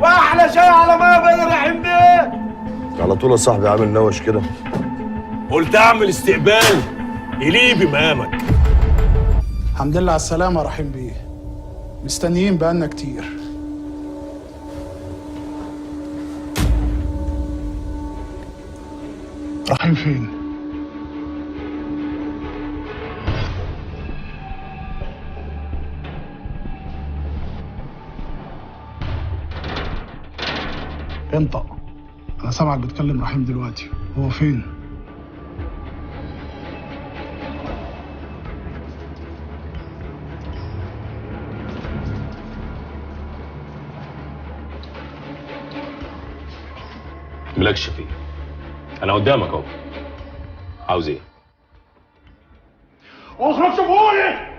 واحلى شاي على ما بين رحيم بيه. على طول يا صاحبي عامل نوش كده. قلت اعمل استقبال يليق بمقامك. الحمد لله على السلامة يا رحيم بيه. مستنيين بقالنا كتير. رحيم فين؟ انطق. انا سامعك بتكلم رحيم دلوقتي. هو فين؟ مالكش فيه، انا قدامك اهو. عاوز ايه؟ اخرج شوفوني.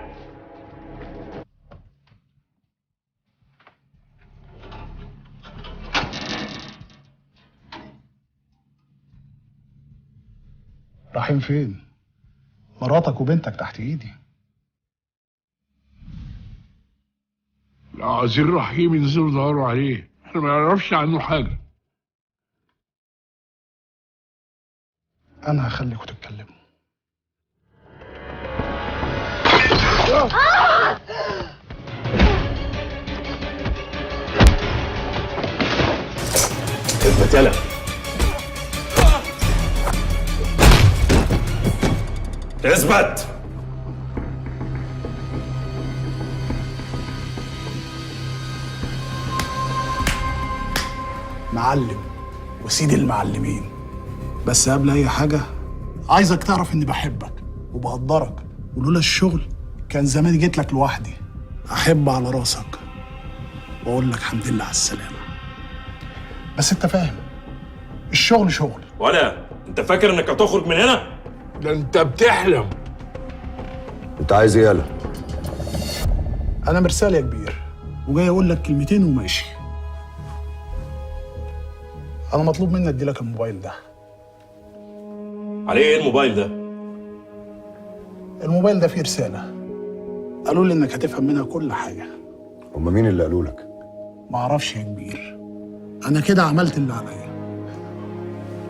رحيم فين؟ مراتك وبنتك تحت ايدي. لا، عايزين رحيم ينزلوا يدوروا عليه، احنا ما نعرفش عنه حاجه. انا هخليكوا تتكلموا. اثبت يلا. اثبت. معلم وسيد المعلمين، بس قبل اي حاجه عايزك تعرف اني بحبك وبقدرك، ولولا الشغل كان زماني جيت لك لوحدي. احب على راسك واقول لك الحمد لله على السلامه. بس انت فاهم الشغل شغل. ولا انت فاكر انك هتخرج من هنا؟ ده انت بتحلم. انت عايز ايه يالا؟ انا مرسال يا كبير وجاي اقول لك كلمتين وماشي. انا مطلوب مني ادي لك الموبايل ده. عليه ايه الموبايل ده؟ الموبايل ده فيه رساله، قالوا لي انك هتفهم منها كل حاجه. هما مين اللي قالوا لك؟ ما اعرفش يا كبير، انا كده عملت اللي عليا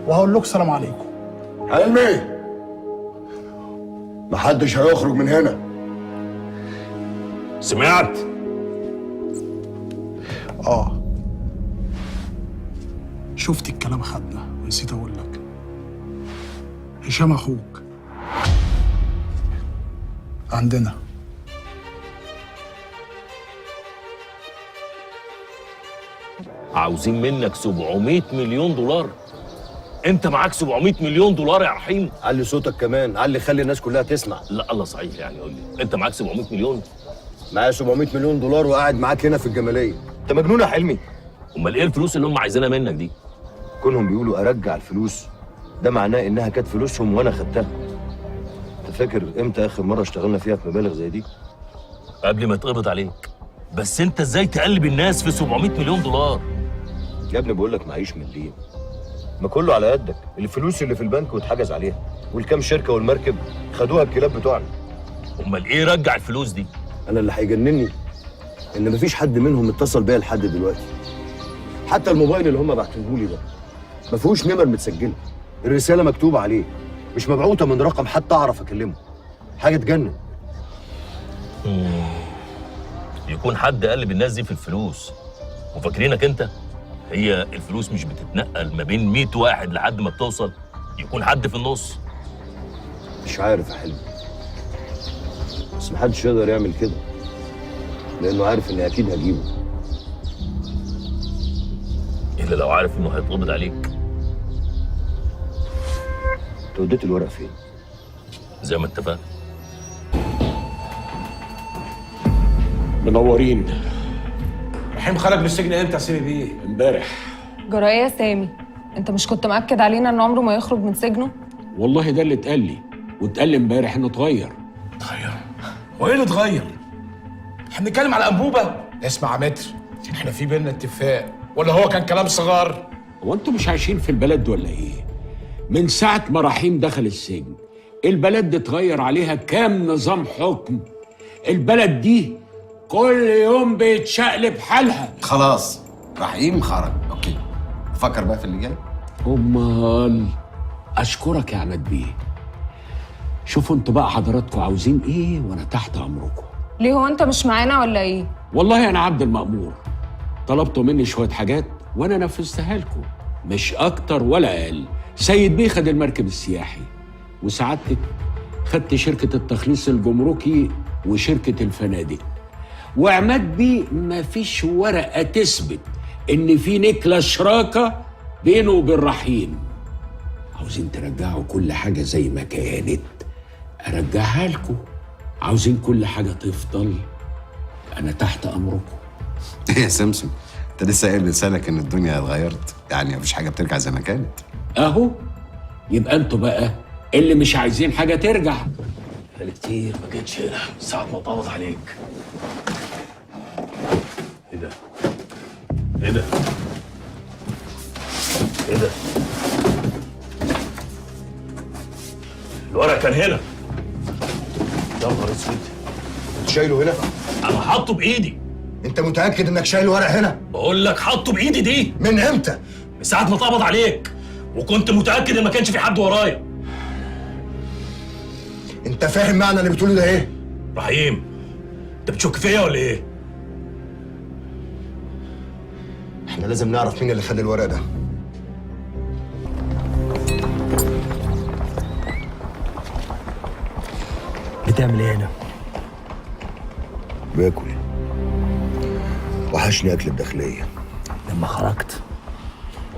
وهقول لكم سلام عليكم. علمي محدش هيخرج من هنا. سمعت؟ شفت الكلام خدنا ونسيت اقول لك، هشام اخوك عندنا. عاوزين منك 700 مليون دولار. انت معاك 700 مليون دولار يا رحيم؟ علي صوتك كمان، علي خلي الناس كلها تسمع. لا الله صحيح، يعني قول لي انت معاك 700 مليون؟ معايا 700 مليون دولار وقاعد معاك هنا في الجماليه. انت مجنون يا حلمي؟ امال ايه الفلوس اللي هم عايزينها منك دي؟ كونهم بيقولوا ارجع الفلوس ده معناه انها كانت فلوسهم وانا خدتها. انت فاكر امتى اخر مره اشتغلنا فيها في مبالغ زي دي؟ قبل ما يتقبض عليك. بس انت ازاي تقلب الناس في 700 مليون دولار؟ يا ابني بقول لك معيش مليم، ما كله على قدك. الفلوس اللي في البنك واتحجز عليها، والكام شركه والمركب خدوها الكلاب بتوعنا. امال ايه رجع الفلوس دي؟ انا اللي هيجنني ان مفيش حد منهم اتصل بيا لحد دلوقتي. حتى الموبايل اللي هم بعتوهولي ده ما فيهوش نمر متسجله، الرساله مكتوبه عليه، مش مبعوثه من رقم حتى اعرف اكلمه. حاجه تجنن. يكون حد قلب الناس دي في الفلوس وفاكرينك انت. هي الفلوس مش بتتنقل ما بين 100 واحد لحد ما بتوصل، يكون حد في النص. مش عارف يا حلمي، بس محدش يقدر يعمل كده لانه عارف اني اكيد هجيبه. الا لو عارف انه هيتقبض عليك. انت وديت الورق فين؟ زي ما اتفقنا. منورين. رحيم خرج من السجن امتى يا سيدي بيه؟ امبارح. جرى ايه يا سامي؟ انت مش كنت مأكد علينا ان عمره ما يخرج من سجنه؟ والله ده اللي اتقال لي، واتقال لي امبارح انه اتغير. اتغير؟ هو ايه اللي اتغير؟ احنا بنتكلم على انبوبه؟ اسمع يا متر، احنا في بينا اتفاق ولا هو كان كلام صغار؟ هو انتوا مش عايشين في البلد ولا ايه؟ من ساعة ما رحيم دخل السجن البلد دي اتغير عليها كام نظام حكم. البلد دي كل يوم بيتشقلب حالها. خلاص رحيم خرج، اوكي. فكر بقى في اللي جاي. امال اشكرك يا عماد بيه. شوفوا انتوا بقى حضراتكم عاوزين ايه وانا تحت امركم. ليه هو انت مش معانا ولا ايه؟ والله انا عبد المأمور، طلبتوا مني شويه حاجات وانا نفذتها لكم، مش اكتر ولا اقل. سيد بيه خد المركب السياحي، وسعادتك خدت شركه التخليص الجمركي وشركه الفنادق، وعماد بيه مفيش ورقه تثبت ان في نكله شراكه بينه وبين رحيم. عاوزين ترجعوا كل حاجه زي ما كانت، ارجعها لكم. عاوزين كل حاجه تفضل، انا تحت امركم. ايه يا سمسم، انت لسه قايل بلسانك ان الدنيا اتغيرت، يعني مفيش حاجه بترجع زي ما كانت. اهو يبقى انتوا بقى اللي مش عايزين حاجه ترجع. بقالي كتير ما جيتش هنا من ساعة ما اتقبض عليك. ايه ده؟ ايه ده؟ ايه ده؟ الورق كان هنا. يا نهار اسود، انت شايله هنا؟ انا حاطه بايدي. انت متاكد انك شايل ورق هنا؟ بقول لك حاطه بايدي دي من امتى؟ من ساعة ما اتقبض عليك، وكنت متأكد ان ما كانش في حد ورايا. انت فاهم معنى اللي بتقوله ده ايه؟ رحيم، انت بتشك فيا ولا ايه؟ احنا لازم نعرف مين اللي خد الورق ده. بتعمل ايه هنا؟ باكل. وحشني اكل الداخليه. لما خرجت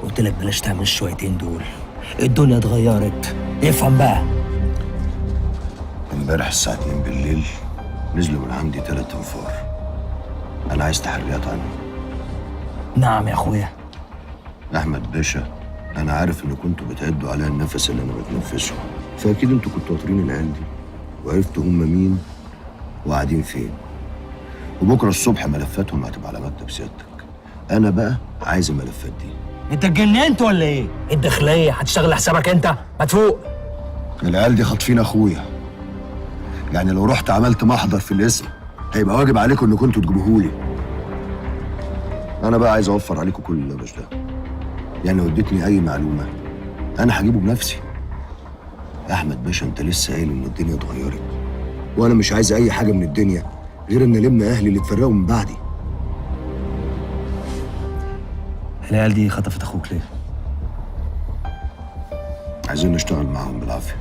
قلت لك بلاش تعمل الشويتين دول، الدنيا اتغيرت، افهم بقى. امبارح الساعه 2 بالليل نزلوا من عندي 3 انفار. انا عايز تحريات عنه. نعم يا اخويا. احمد باشا، انا عارف ان كنتوا بتعدوا عليا النفس اللي انا بتنفسه، فاكيد انتوا كنتوا واطرين العيال دي وعرفتوا هم مين وقاعدين فين. وبكره الصبح ملفاتهم هتبقى على مكتب سيادتك. انا بقى عايز الملفات دي. انت اتجننت ولا ايه؟ الداخليه هتشتغل لحسابك انت؟ ما تفوق. العيال دي خاطفين اخويا، يعني لو رحت عملت محضر في الاسم هيبقى واجب عليكم انكم انتوا تجيبوهولي. انا بقى عايز اوفر عليكم كل اللبش ده، يعني لو اديتني اي معلومه انا هجيبه بنفسي. يا احمد باشا، انت لسه قايل ان الدنيا اتغيرت، وانا مش عايز اي حاجه من الدنيا غير ان الم اهلي اللي اتفرقوا من بعدي. العيال دي خطفت اخوك ليه؟ عايزين نشتغل معاهم بالعافيه.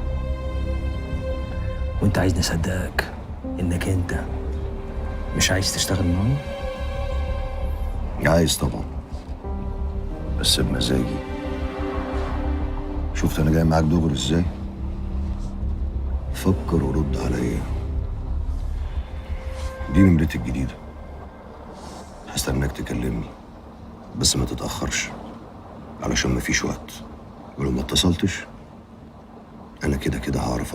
وانت عايز نصدقك انك انت مش عايز تشتغل معاهم؟ عايز طبعا، بس بمزاجي. شفت انا جاي معاك دغري ازاي؟ فكر ورد عليا. دي نمرتي الجديدة، هستناك تكلمني بس ما تتأخرش علشان مفيش وقت، ولو ما اتصلتش أنا كده كده هعرف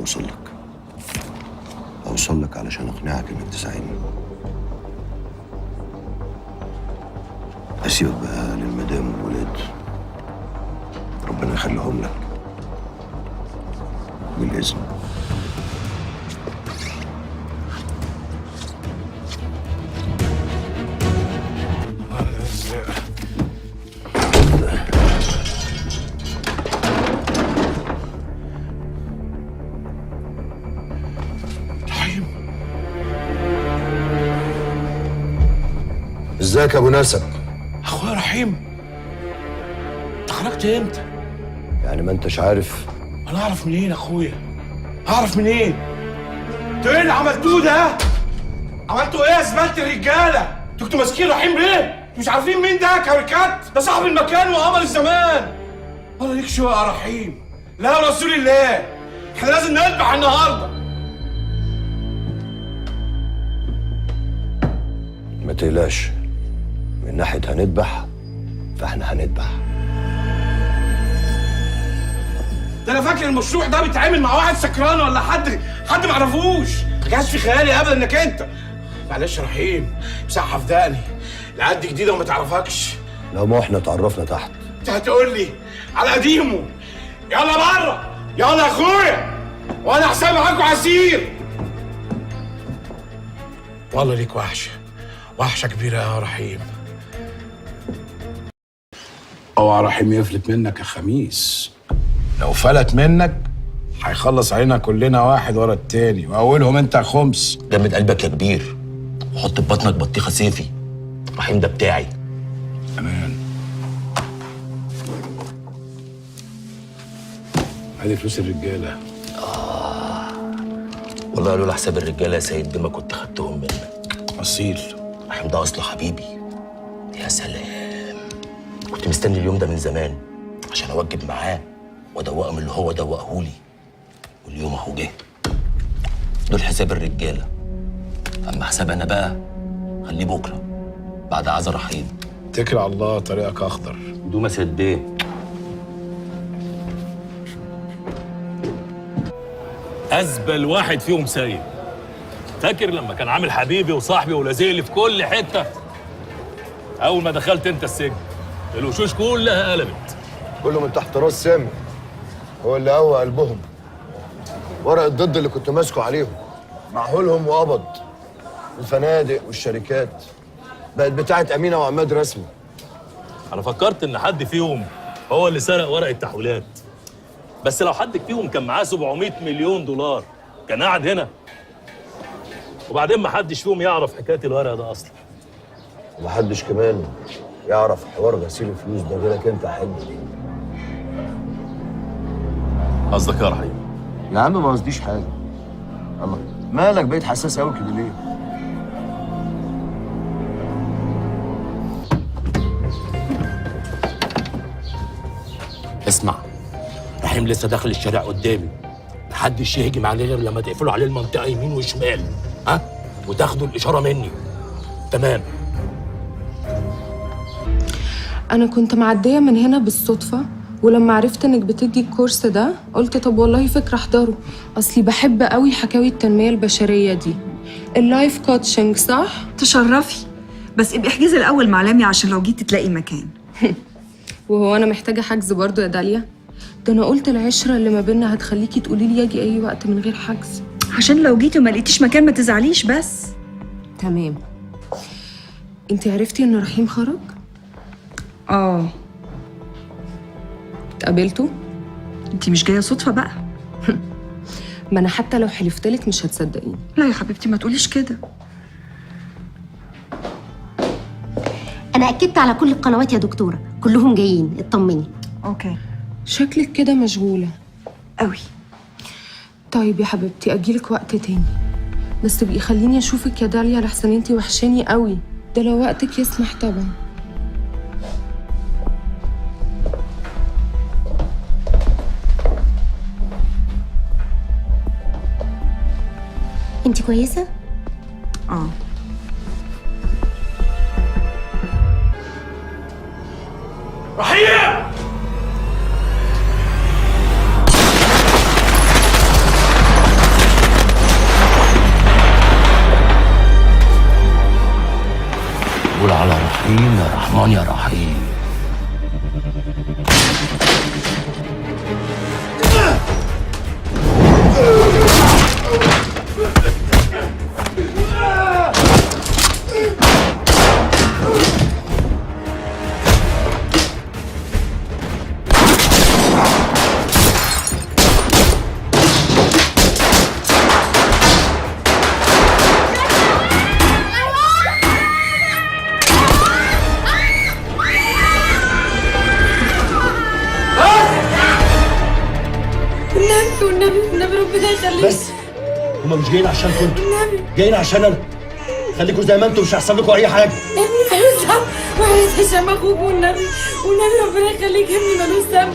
أوصل لك علشان أقنعك إنك تساعدني. أسيبك بقى للمدام والولاد، ربنا يخليهم لك بالإذن. ازيك يا ابو نسب؟ اخويا رحيم، انت خرجت امتى؟ يعني ما انتش عارف؟ انا اعرف منين اخويا؟ اعرف منين؟ انتوا ايه اللي عملتوه ده؟ عملتوا ايه يا زبالة الرجاله؟ انتوا كنتوا ماسكين رحيم ليه؟ مش عارفين مين ده كاريكات؟ ده صاحب المكان وقمر الزمان. الله ليك شو يا رحيم؟ لا يا رسول الله، احنا لازم نذبح النهارده. ما تقلقش، من ناحية هنذبح فاحنا هنذبح. ده انا فاكر المشروع ده بيتعامل مع واحد سكران ولا حد ما اعرفوش. ما كانش في خيالي ابدا انك انت. معلش يا رحيم، مسحها في دقني، العيال دي جديده وما تعرفكش. لو ما احنا اتعرفنا تحت. انت هتقول لي على قديمه. يلا بره، يلا يا اخويا، وانا حساب معاكوا عسير. والله ليك وحشه كبيره يا رحيم. اوعى رحيم يفلت منك يا خميس. لو فلت منك هيخلص علينا كلنا واحد ورا التاني، واولهم انت يا خمس. جمد قلبك يا كبير، وحط في بطنك بطيخه سيفي. رحيم ده بتاعي. امان. ادي فلوس الرجاله. والله لولا حساب الرجاله يا سيد ما كنت خدتهم منك. اصيل. رحيم ده اصله حبيبي. يا سلام، كنت مستني اليوم ده من زمان عشان اوجب معاه وادوقه من اللي هو دوقهولي، واليوم اهو جه. دول حساب الرجاله. اما حساب انا بقى خليه بكره بعد عزا رحيم. اتكل على الله، طريقك اخضر. دوما سيد بيه. ازبل واحد فيهم سيد. فاكر لما كان عامل حبيبي وصاحبي ولازق لي في كل حته؟ اول ما دخلت انت السجن الوشوش كلها قلبت. كله من تحت راس سامي، هو اللي قوى قلبهم. ورق الضد اللي كنت ماسكه عليهم معهولهم وقبض. الفنادق والشركات بقت بتاعت امينه وعماد رسمي. انا فكرت ان حد فيهم هو اللي سرق ورق التحويلات، بس لو حد فيهم كان معاه 700 مليون دولار كان قاعد هنا. وبعدين ما حدش فيهم يعرف حكايه الورق ده اصلا. ومحدش كمان يعرف حوار غسيل الفلوس ده غيرك انت يا حاج. قصدك يا رحيم؟ يا عم ما قصديش حاجه. الله، مالك بقيت حساس قوي كده ليه؟ اسمع، رحيم لسه داخل الشارع قدامي، محدش يهجم عليه غير لما تقفلوا عليه المنطقه يمين وشمال، ها؟ وتاخدوا الاشاره مني. تمام. انا كنت معديه من هنا بالصدفه، ولما عرفت انك بتدي الكورس ده قلت طب والله فكره احضره. اصلي بحب قوي حكاوي التنميه البشريه دي، اللايف كوتشنج. صح؟ تشرفي، بس ابقي احجزي الاول مع لميا عشان لو جيتي تلاقي مكان. وهو انا محتاجه حجز برضو يا داليا؟ ده انا قلت العشره اللي ما بيننا هتخليكي تقولي لي اجي اي وقت من غير حجز، عشان لو جيتي وما لقيتيش مكان ما تزعليش بس. تمام. انت عرفتي ان رحيم خرج؟ اتقابلتوا؟ انتي مش جايه صدفه بقى. ما انا حتى لو حلفتلك مش هتصدقيني. لا يا حبيبتي ما تقوليش كده. أنا أكدت على كل القنوات يا دكتورة، كلهم جايين، اطمني. اوكي. شكلك كده مشغوله قوي. طيب يا حبيبتي اجيلك وقت تاني، بس تبقي خليني اشوفك يا داليا لحسن انتي وحشاني قوي. ده لو وقتك يسمح طبعا. أنت كويسة؟ رحيم! قول على رحيم يا رحمن يا رحيم. والنبي ربنا يخليك. بس هما مش جايين عشان كنتوا، جايين عشان انا. خليكوا زي ما انتوا، مش هيحصل لكم اي حاجه. ابني ملوش ذنب، وحياة هشام اخوك والنبي ربنا يخليك، ابني ملوش ذنب.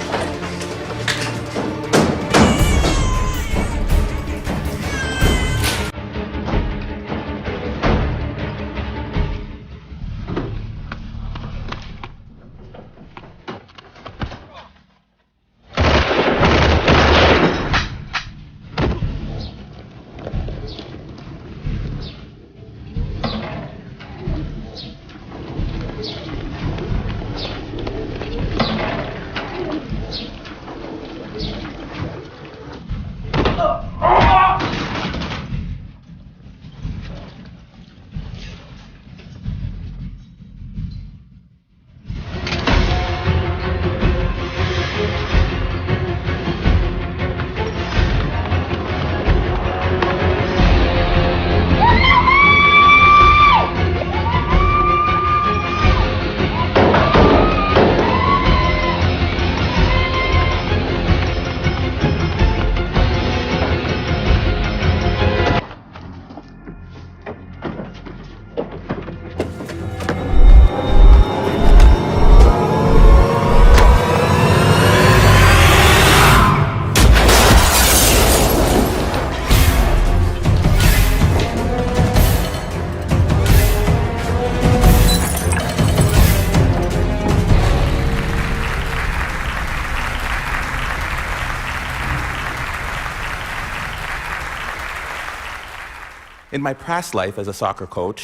In my past life as a soccer coach,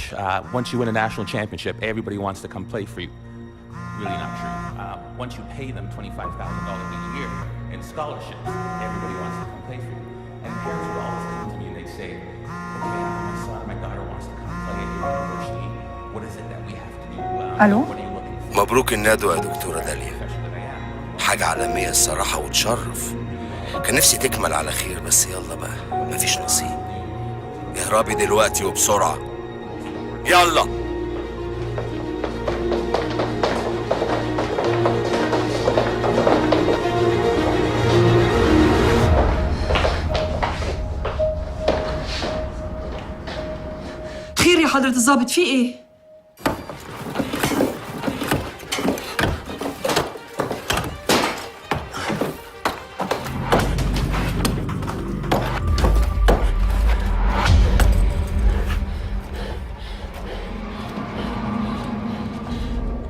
once you win a national championship, everybody wants to come play for you. Really not true. Once you pay them $25,000 a year in scholarships, everybody wants to come play for you. And parents would always come to me and they'd say, okay, my son or my daughter wants to come play at your university. What is it that we have to do? ألو؟ What are you looking for? مبروك الندوة يا دكتورة داليا. حاجة عالمية الصراحة وتشرف. كان نفسي تكمل على خير بس يلا بقى مفيش نصيب. اهربي دلوقتي وبسرعة. يلا. خير يا حضرة الضابط، في ايه؟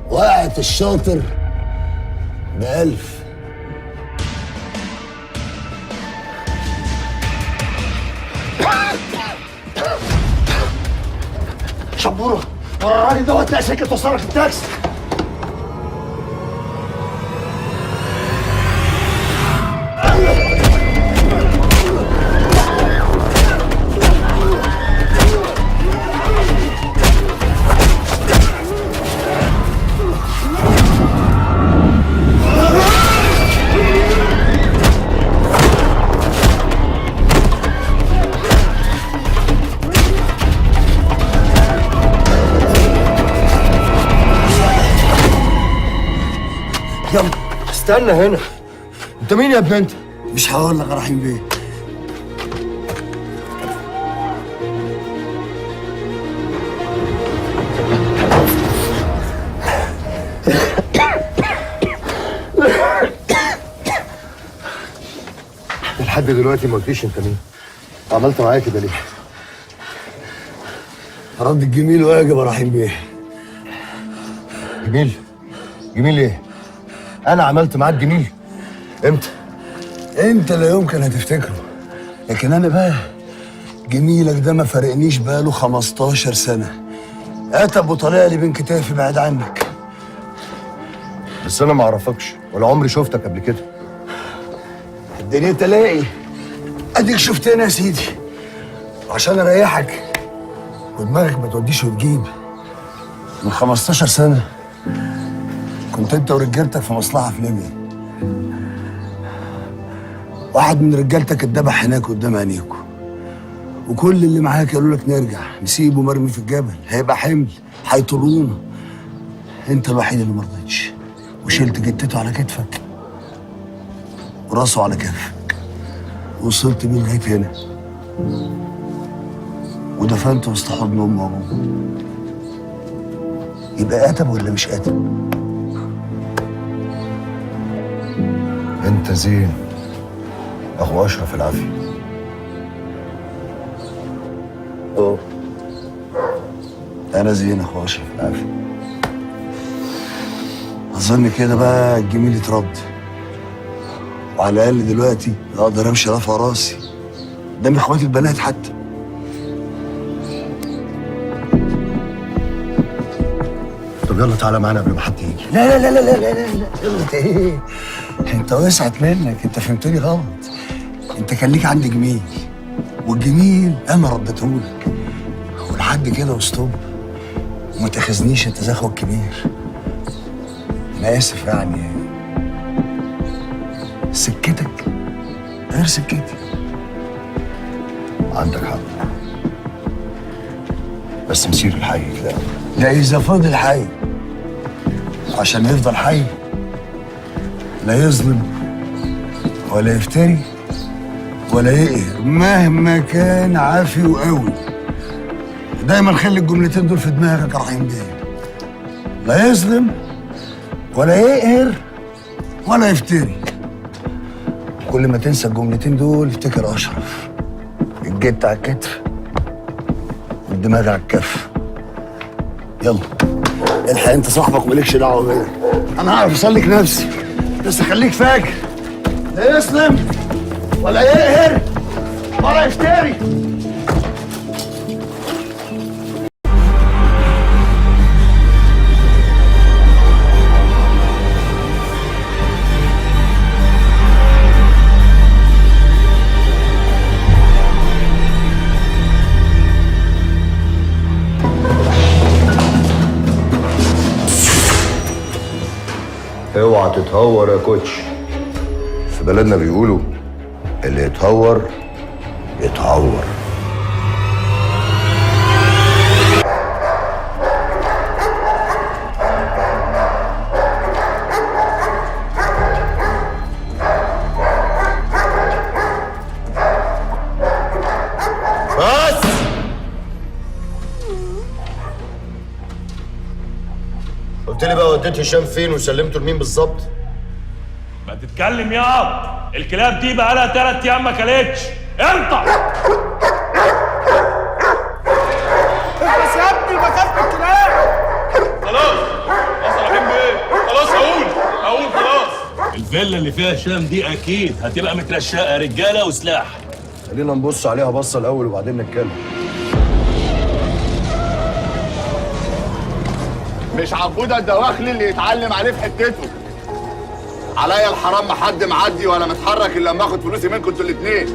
وقعت الشاطر ب1000. شبورة ورا الراجل دوت تلاقي سكة توصلك التاكسي. يلا استنى هنا. انت مين يا ابن انت؟ مش هقول لك يا رحيم بيه. لحد دلوقتي ما قلتليش انت مين؟ عملت معايا كده ليه؟ رد الجميل واجب يا رحيم بيه. جميل؟ جميل ايه؟ أنا عملت معاك جميل؟ إمتى؟ أنت لا يمكن هتفتكره، لكن أنا بقى جميلك ده ما فارقنيش بقاله 15 سنة. أتب وطالع لي بين كتافي بعيد عنك. بس أنا ما أعرفكش ولا عمري شفتك قبل كده. الدنيا تلاقي. أديك شفتني يا سيدي. وعشان أريحك ودماغك ما توديش وتجيب. من 15 سنة كنت انت ورجالتك في مصلحة في ليبيا. واحد من رجالتك اتذبح هناك قدام عينيكوا، وكل اللي معاك قالوا لك نرجع نسيبه مرمي في الجبل، هيبقى حمل هيطلونا. انت الوحيد اللي ما رضيتش وشلت جتته على كتفك وراسه على كتفك ووصلت بيه لغايه هنا ودفنته وسط حضن امه وابوه. يبقى قاتل ولا مش قاتل؟ انت زين اخو اشرف العافية. انا زين اخو اشرف العافية. اظن كده بقى الجميل اترد، وعلى الاقل دلوقتي اقدر امشي رافع راسي قدام اخواتي البنات حتى. طب يلا تعالى معانا قبل ما حد يجي. لا لا لا لا لا لا لا يلا ايه؟ انت وسعت منك، انت فهمتني غلط. انت كان ليك عندي جميل، والجميل انا رديتهولك. ولحد كده وستوب، وما تاخذنيش انت زي اخوك الكبير. انا اسف يعني، سكتك غير سكتي. عندك حق، بس مسير الحي لا. ده اذا فضل حي، عشان يفضل حي لا يظلم ولا يفتري ولا يقهر مهما كان عافي وقوي. دايما خلي الجملتين دول في دماغك يا رحيم بيه. لا يظلم ولا يقهر ولا يفتري. كل ما تنسى الجملتين دول افتكر اشرف. الجت على الكتف والدماغ على الكف. يلا الحق انت صاحبك ومالكش دعوه بيا. انا هعرف اسلك نفسي، بس خليك فاكر لا يظلم ولا يقهر ولا يفتري. اوعى تتهور يا كوتش. في بلدنا بيقولوا اللي يتهور يتعور. بس قلت لي بقى وديت هشام فين وسلمته لمين بالظبط؟ ما تتكلم يا الكلاب دي بقى لها 3 ايام ما كلتش. انت بس يا ابني مسافة الكلام. خلاص رحيم بيه، خلاص هقول خلاص. الفيلا اللي فيها هشام دي اكيد هتبقى مترشقه رجاله وسلاح. خلينا نبص عليها بصه الاول وبعدين نتكلم. مش عبودة الدواخلي اللي يتعلم عليه في حتته. عليا الحرام ما حد معدي ولا متحرك الا لما اخد فلوسي منكم انتوا الاتنين.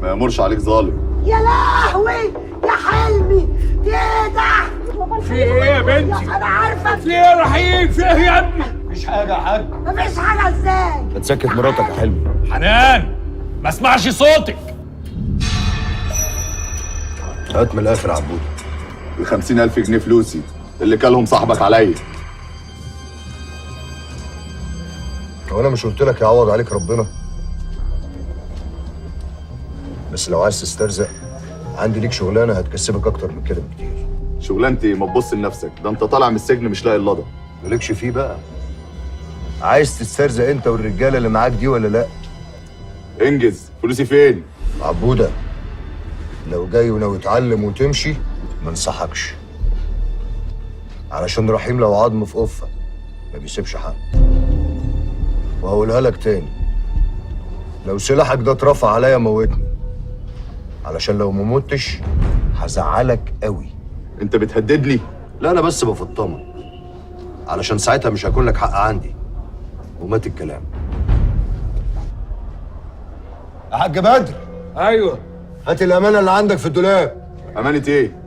ما يامرش عليك ظالم. يا لهوي يا حلمي، في ايه ده؟ في ايه يا بنتي؟ انا عارفه في ايه يا رحيم؟ في ايه يا ابني؟ مفيش حاجة يا حاج. مفيش حاجه ازاي؟ ما تسكت مراتك يا حلمي. حنان ما اسمعش صوتك. هات من الاخر يا عبود. ال 50,000 جنيه فلوسي اللي كلهم صاحبك عليا. هو انا مش قلت لك يعوض عليك ربنا؟ بس لو عايز تسترزق عندي ليك شغلانه هتكسبك اكتر من كده بكتير. شغلانتي ما تبص لنفسك، ده انت طالع من السجن مش لاقي اللضا. مالكش فيه بقى. عايز تسترزق انت والرجاله اللي معاك دي ولا لا؟ انجز، فلوسي فين؟ عبوده لو جاي وناوي تعلم وتمشي ما انصحكش، علشان رحيم لو عظم في قفه ما بيسيبش حق. وهقولها لك تاني، لو سلاحك ده اترفع عليا موتني، علشان لو ما متش هزعلك قوي. انت بتهددني؟ لا انا بس بفطمك، علشان ساعتها مش هيكون لك حق عندي ومات الكلام. يا حاج بدر. ايوه. هات الامانه اللي عندك في الدولاب. امانه ايه؟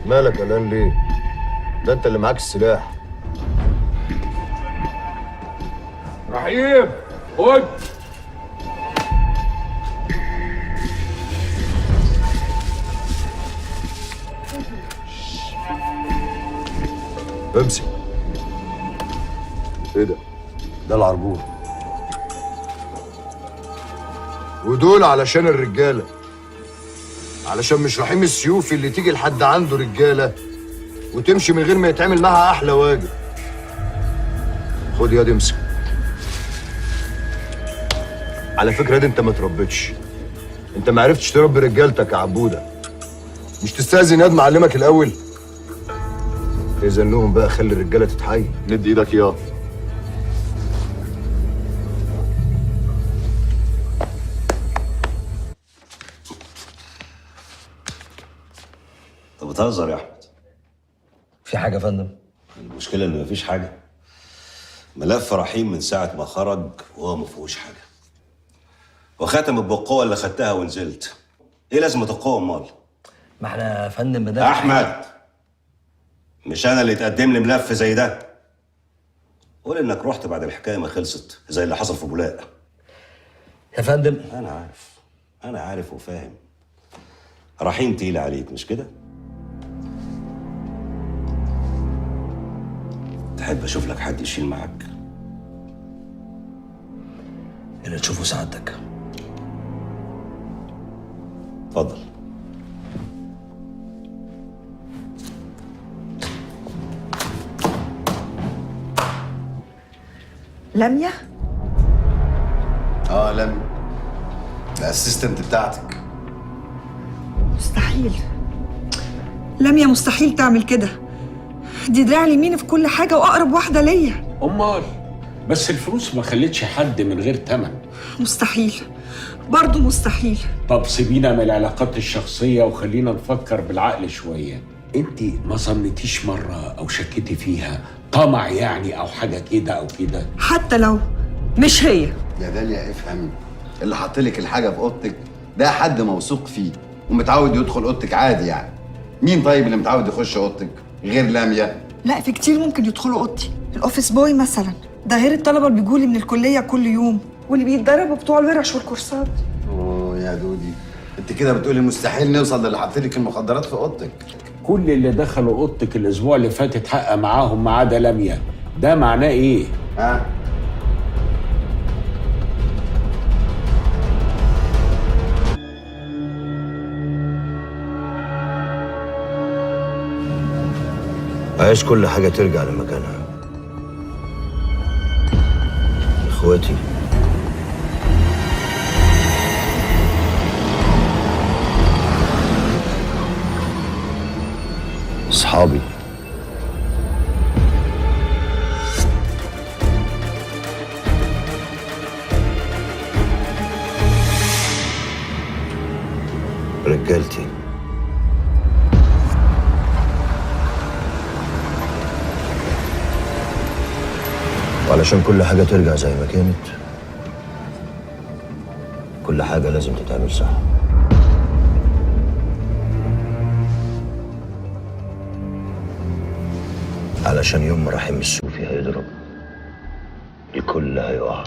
مالك قلقان ليه؟ ده انت اللي معاك السلاح. رحيم خد. امسك. ايه ده؟ ده العربون. ودول علشان الرجاله، علشان مش رحيم السيوفي اللي تيجي لحد عنده رجاله وتمشي من غير ما يتعمل معاها احلى واجب. خد ياض امسك. على فكره دي انت ما تربيتش، انت ما عرفتش تربي رجالتك يا عبوده. مش تستاذن ياض معلمك الاول؟ اذن لهم بقى، خلي الرجاله تتحايل. ندي ايدك ياض. طب بتهزر يا احمد؟ في حاجه يا فندم؟ المشكله ان مفيش حاجه. ملف رحيم من ساعه ما خرج وهو ما فيهوش حاجه. وختمت بالقوه اللي خدتها ونزلت. ايه لازمه القوه امال؟ ما احنا يا فندم بدأنا. احمد، مش انا اللي تقدم لي ملف زي ده. قول انك رحت بعد الحكايه ما خلصت زي اللي حصل في بولاق. يا فندم انا عارف وفاهم. رحيم تقيل عليك مش كده؟ تحب اشوف لك حد يشيل معاك؟ اللي تشوفه سعادتك. اتفضل. لميا؟ لميا الاسيستنت بتاعتك. مستحيل. لميا مستحيل تعمل كده. دي دراع اليمين في كل حاجة وأقرب واحدة ليا. أمال بس الفلوس ما خلتش حد من غير تمن. مستحيل، برضه مستحيل. طب سيبينا من العلاقات الشخصية وخلينا نفكر بالعقل شوية. انت ما ظنتيش مرة أو شكيتي فيها طمع يعني أو حاجة كده أو كده؟ حتى لو مش هي. يا داليا افهم، اللي حاطلك الحاجه في اوضتك ده حد موثوق فيه، ومتعود يدخل اوضتك عادي يعني. مين طيب اللي متعود يخش اوضتك غير لاميا؟ لا، في كتير ممكن يدخلوا اوضتي. الاوفيس بوي مثلا، ده غير الطلبه اللي بيجوا لي من الكليه كل يوم واللي بيتدربوا بتوع الورش والكورسات. اوه يا دودي، انت كده بتقولي مستحيل نوصل للي حاطط لك المخدرات في اوضتك. كل اللي دخلوا اوضتك الاسبوع اللي فات اتحقق معاهم ما عدا لميا، ده معناه ايه؟ ها؟ عايز كل حاجة ترجع لمكانها. اخواتي، اصحابي، رجالتي. وعلشان كل حاجة ترجع زي ما كانت، كل حاجة لازم تتعمل صح. علشان يوم ما رحيم السوفي هيضرب، الكل هيقع.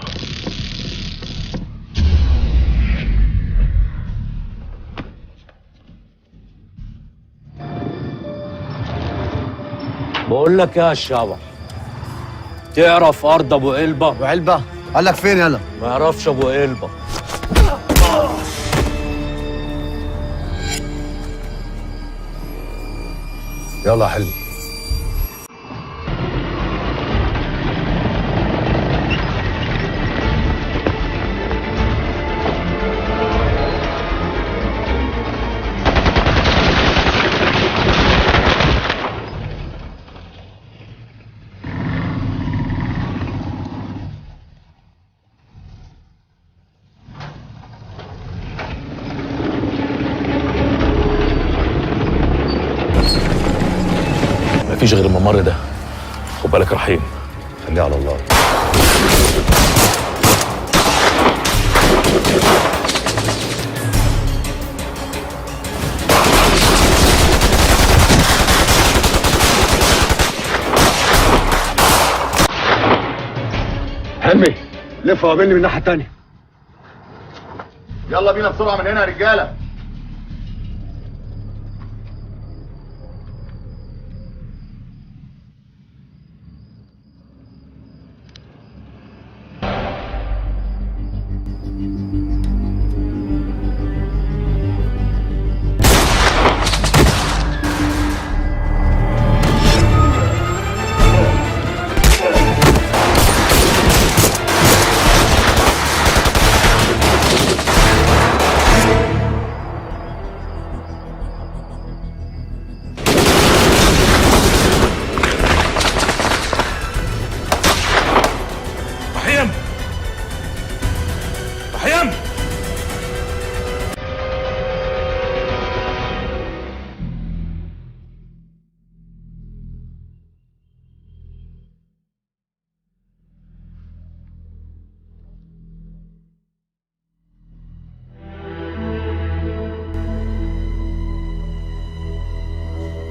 بقول لك يا الشعب، تعرف ارض ابو قلبه؟ ابو علبة؟ قال لك فين يلا؟ ما يعرفش ابو قلبه. يلا يا حلمي. مفيش غير الممر ده، خد بالك يا رحيم. خليه على الله. حلمي، لف وقابلني من الناحية التانية. يلا بينا بسرعة من هنا يا رجالة. رحيم،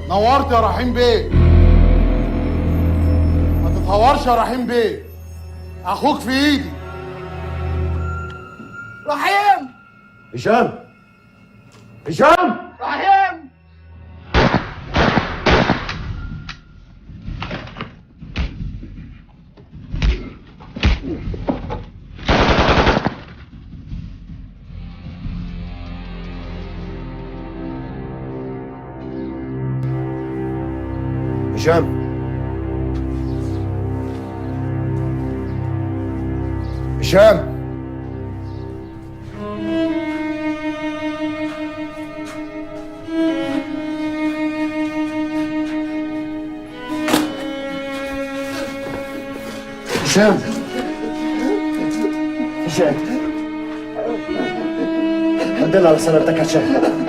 نورت يا رحيم بيه. ما تتهورش يا رحيم بيه، اخوك في ايدي. رحيم، هشام، هشام، رحيم. هشام، هشام، هشام، هشام، الحمد لله على سلامتك يا هشام.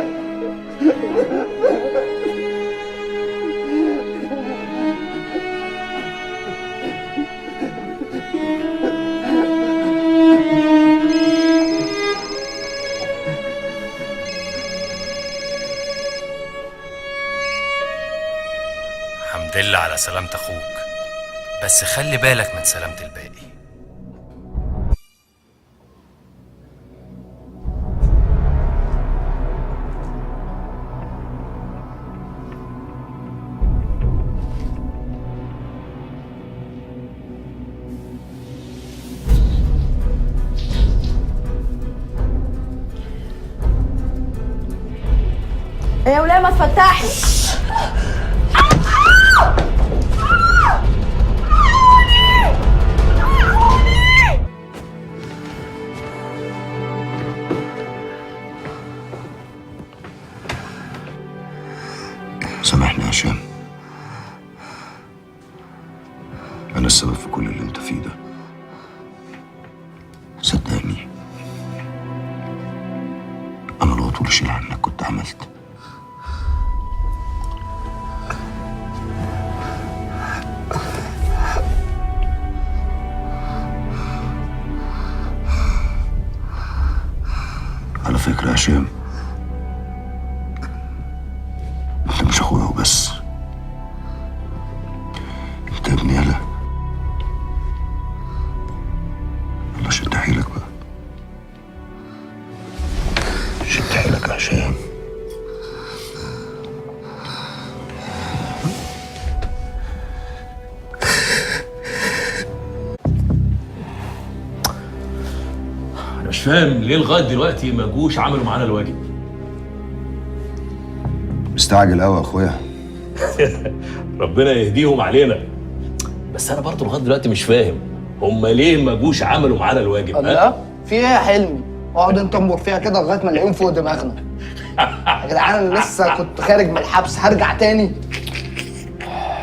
الحمد لله على سلامة اخوك، بس خلي بالك من سلامة الباقي. ايه يا ولايه ما تفتحي. سامحني يا هشام، أنا السبب في كل اللي أنت فيه ده. صدقني أنا لو طول أشيل عنك كنت عملت. على فكرة يا هشام، انت مش اخويا وبس، انت ابني يالا. يلا شد حيلك بقى، شد حيلك يا هشام. انا مش فاهم ليه لغايه دلوقتي ما جوش عملوا معانا الواجب. مستعجل قوي يا اخويا. ربنا يهديهم علينا. بس انا برضه لغايه دلوقتي مش فاهم هم ليه ما جوش عملوا معانا الواجب. لا في ايه يا حلمي؟ اقعد انت انبر فيها كده لغايه ما نلاقيهم فوق دماغنا. يا جدعان انا لسه كنت خارج من الحبس، هرجع تاني؟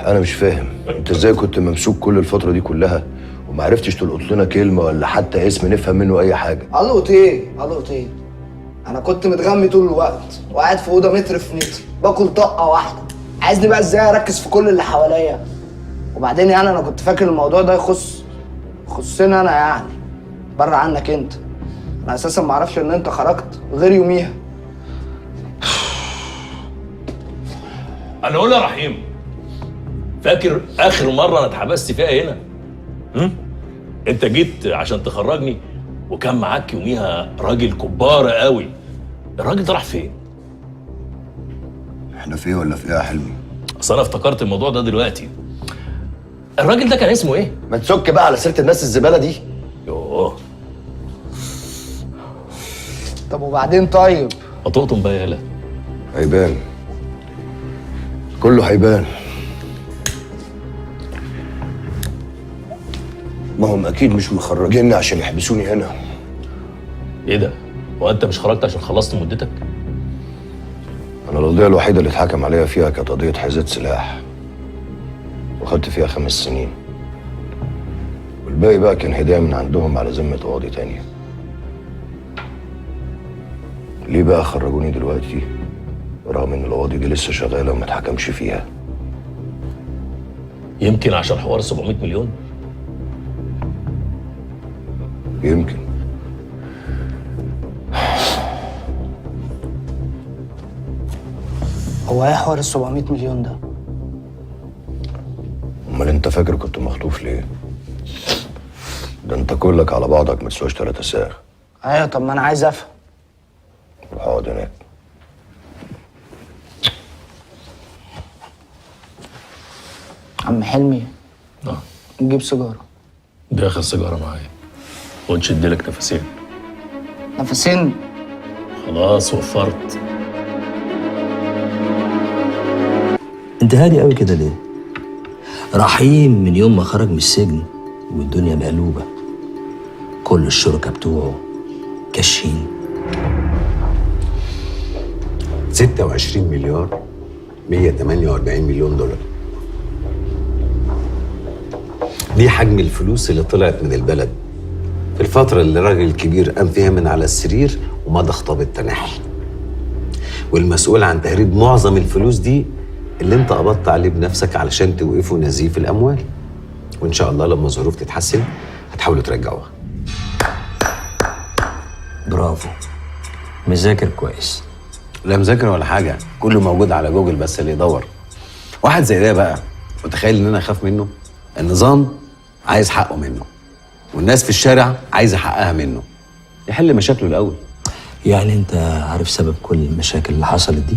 انا مش فاهم انت ازاي كنت ممسوك كل الفتره دي كلها وما عرفتش تلقط لنا كلمه ولا حتى اسم نفهم منه اي حاجه. القط ايه؟ القط ايه؟ انا كنت متغمي طول الوقت وقاعد في اوضه متر في متر باكل طقه واحده. عايزني بقى ازاي اركز في كل اللي حواليا؟ وبعدين يعني انا كنت فاكر الموضوع ده يخصني انا، يعني بره عنك انت. انا اساسا ما اعرفش ان انت خرجت غير يوميها. انا اقول يا رحيم، فاكر اخر مره انا اتحبست فيها هنا؟ انت جيت عشان تخرجني وكان معاك يوميها راجل كبار قوي. الراجل ده راح فين؟ احنا في ايه ولا في ايه يا حلمي؟ اصل انا افتكرت الموضوع ده دلوقتي. الراجل ده كان اسمه ايه؟ ما تسك بقى على سيره الناس الزباله دي. يوه. طب وبعدين طيب؟ هتقطم بقى يالا. هيبان، كله هيبان. ما هم اكيد مش مخرجيني عشان يحبسوني هنا. ايه ده؟ هو انت مش خرجت عشان خلصت مدتك؟ انا القضيه الوحيده اللي اتحكم عليها فيها كانت قضيه حيازات سلاح، وخدت فيها 5 سنين، والباقي بقى كان هدايا من عندهم على ذمه قواضي تانية. ليه بقى خرجوني دلوقتي رغم ان القواضي دي لسه شغاله وما اتحكمش فيها؟ يمكن عشان حوار 700 مليون؟ يمكن. هو ايه حوار ال 700 مليون ده؟ امال انت فاكر كنت مخطوف ليه؟ ده انت كلك على بعضك ما تسواش 3 ساغ. ايوه طب ما انا عايز افهم. روح اقعد هناك. عم حلمي نجيب سيجاره. دي اخر سيجاره معايا، ونشد لك نفسين. نفسين؟ خلاص وفرت. انت هادي قوي كده ليه؟ رحيم من يوم ما خرج من السجن والدنيا مقلوبه، كل الشركاء بتوعه كاشين. 26 مليار 148 مليون دولار. دي حجم الفلوس اللي طلعت من البلد في الفترة اللي الراجل الكبير قام فيها من على السرير ومضى خطاب التنحي. والمسؤول عن تهريب معظم الفلوس دي اللي انت قبضت عليه بنفسك علشان توقفوا نزيف الأموال. وإن شاء الله لما الظروف تتحسن هتحاولوا ترجعوها. برافو، مذاكر كويس. لا مذاكر ولا حاجة، كله موجود على جوجل بس اللي يدور. واحد زي ده بقى متخيل ان انا اخاف منه؟ النظام عايز حقه منه، والناس في الشارع عايزه حقها منه. يحل مشاكله الاول. يعني انت عارف سبب كل المشاكل اللي حصلت دي؟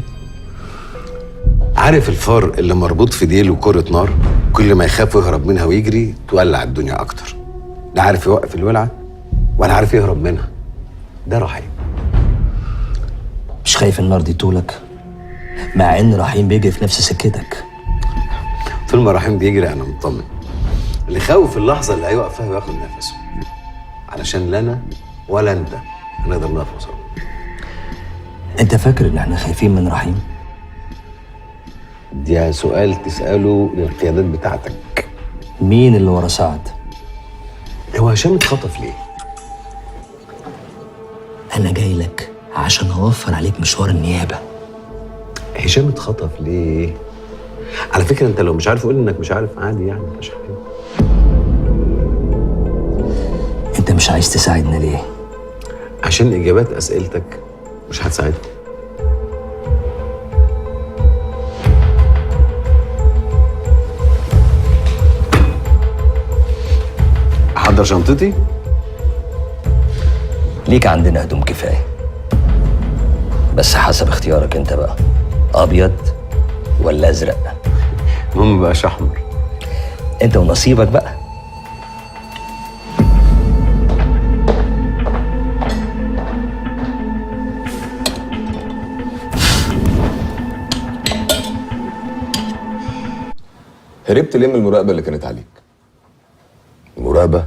عارف الفار اللي مربوط في ديله كرة نار، كل ما يخاف يهرب منها ويجري تولع الدنيا اكتر. لا عارف يوقف الولعه ولا عارف يهرب منها. ده رحيم. مش خايف النار دي طولك؟ مع ان رحيم بيجري في نفس سكتك. طول ما رحيم بيجري انا مطمن. اللي خوف اللحظه اللي هيوقف فيها وياخد نفسه، علشان لا انا ولا انت هنقدر نقف قصاده. انت فاكر ان احنا خايفين من رحيم؟ دي سؤال تساله للقيادات بتاعتك. مين اللي ورا سعد؟ هو هشام اتخطف ليه؟ انا جاي لك عشان اوفر عليك مشوار النيابه. هشام اتخطف ليه؟ على فكره انت لو مش عارف قول انك مش عارف، عادي يعني مش حاجه. انت مش عايز تساعدنا ليه؟ عشان اجابات اسئلتك مش هتساعدني. احضر شنطتي؟ ليك عندنا هدوم كفايه، بس حسب اختيارك انت بقى، ابيض ولا ازرق؟ المهم مبقاش احمر. انت ونصيبك بقى. هربت ليه من المراقبه اللي كانت عليك؟ مراقبة؟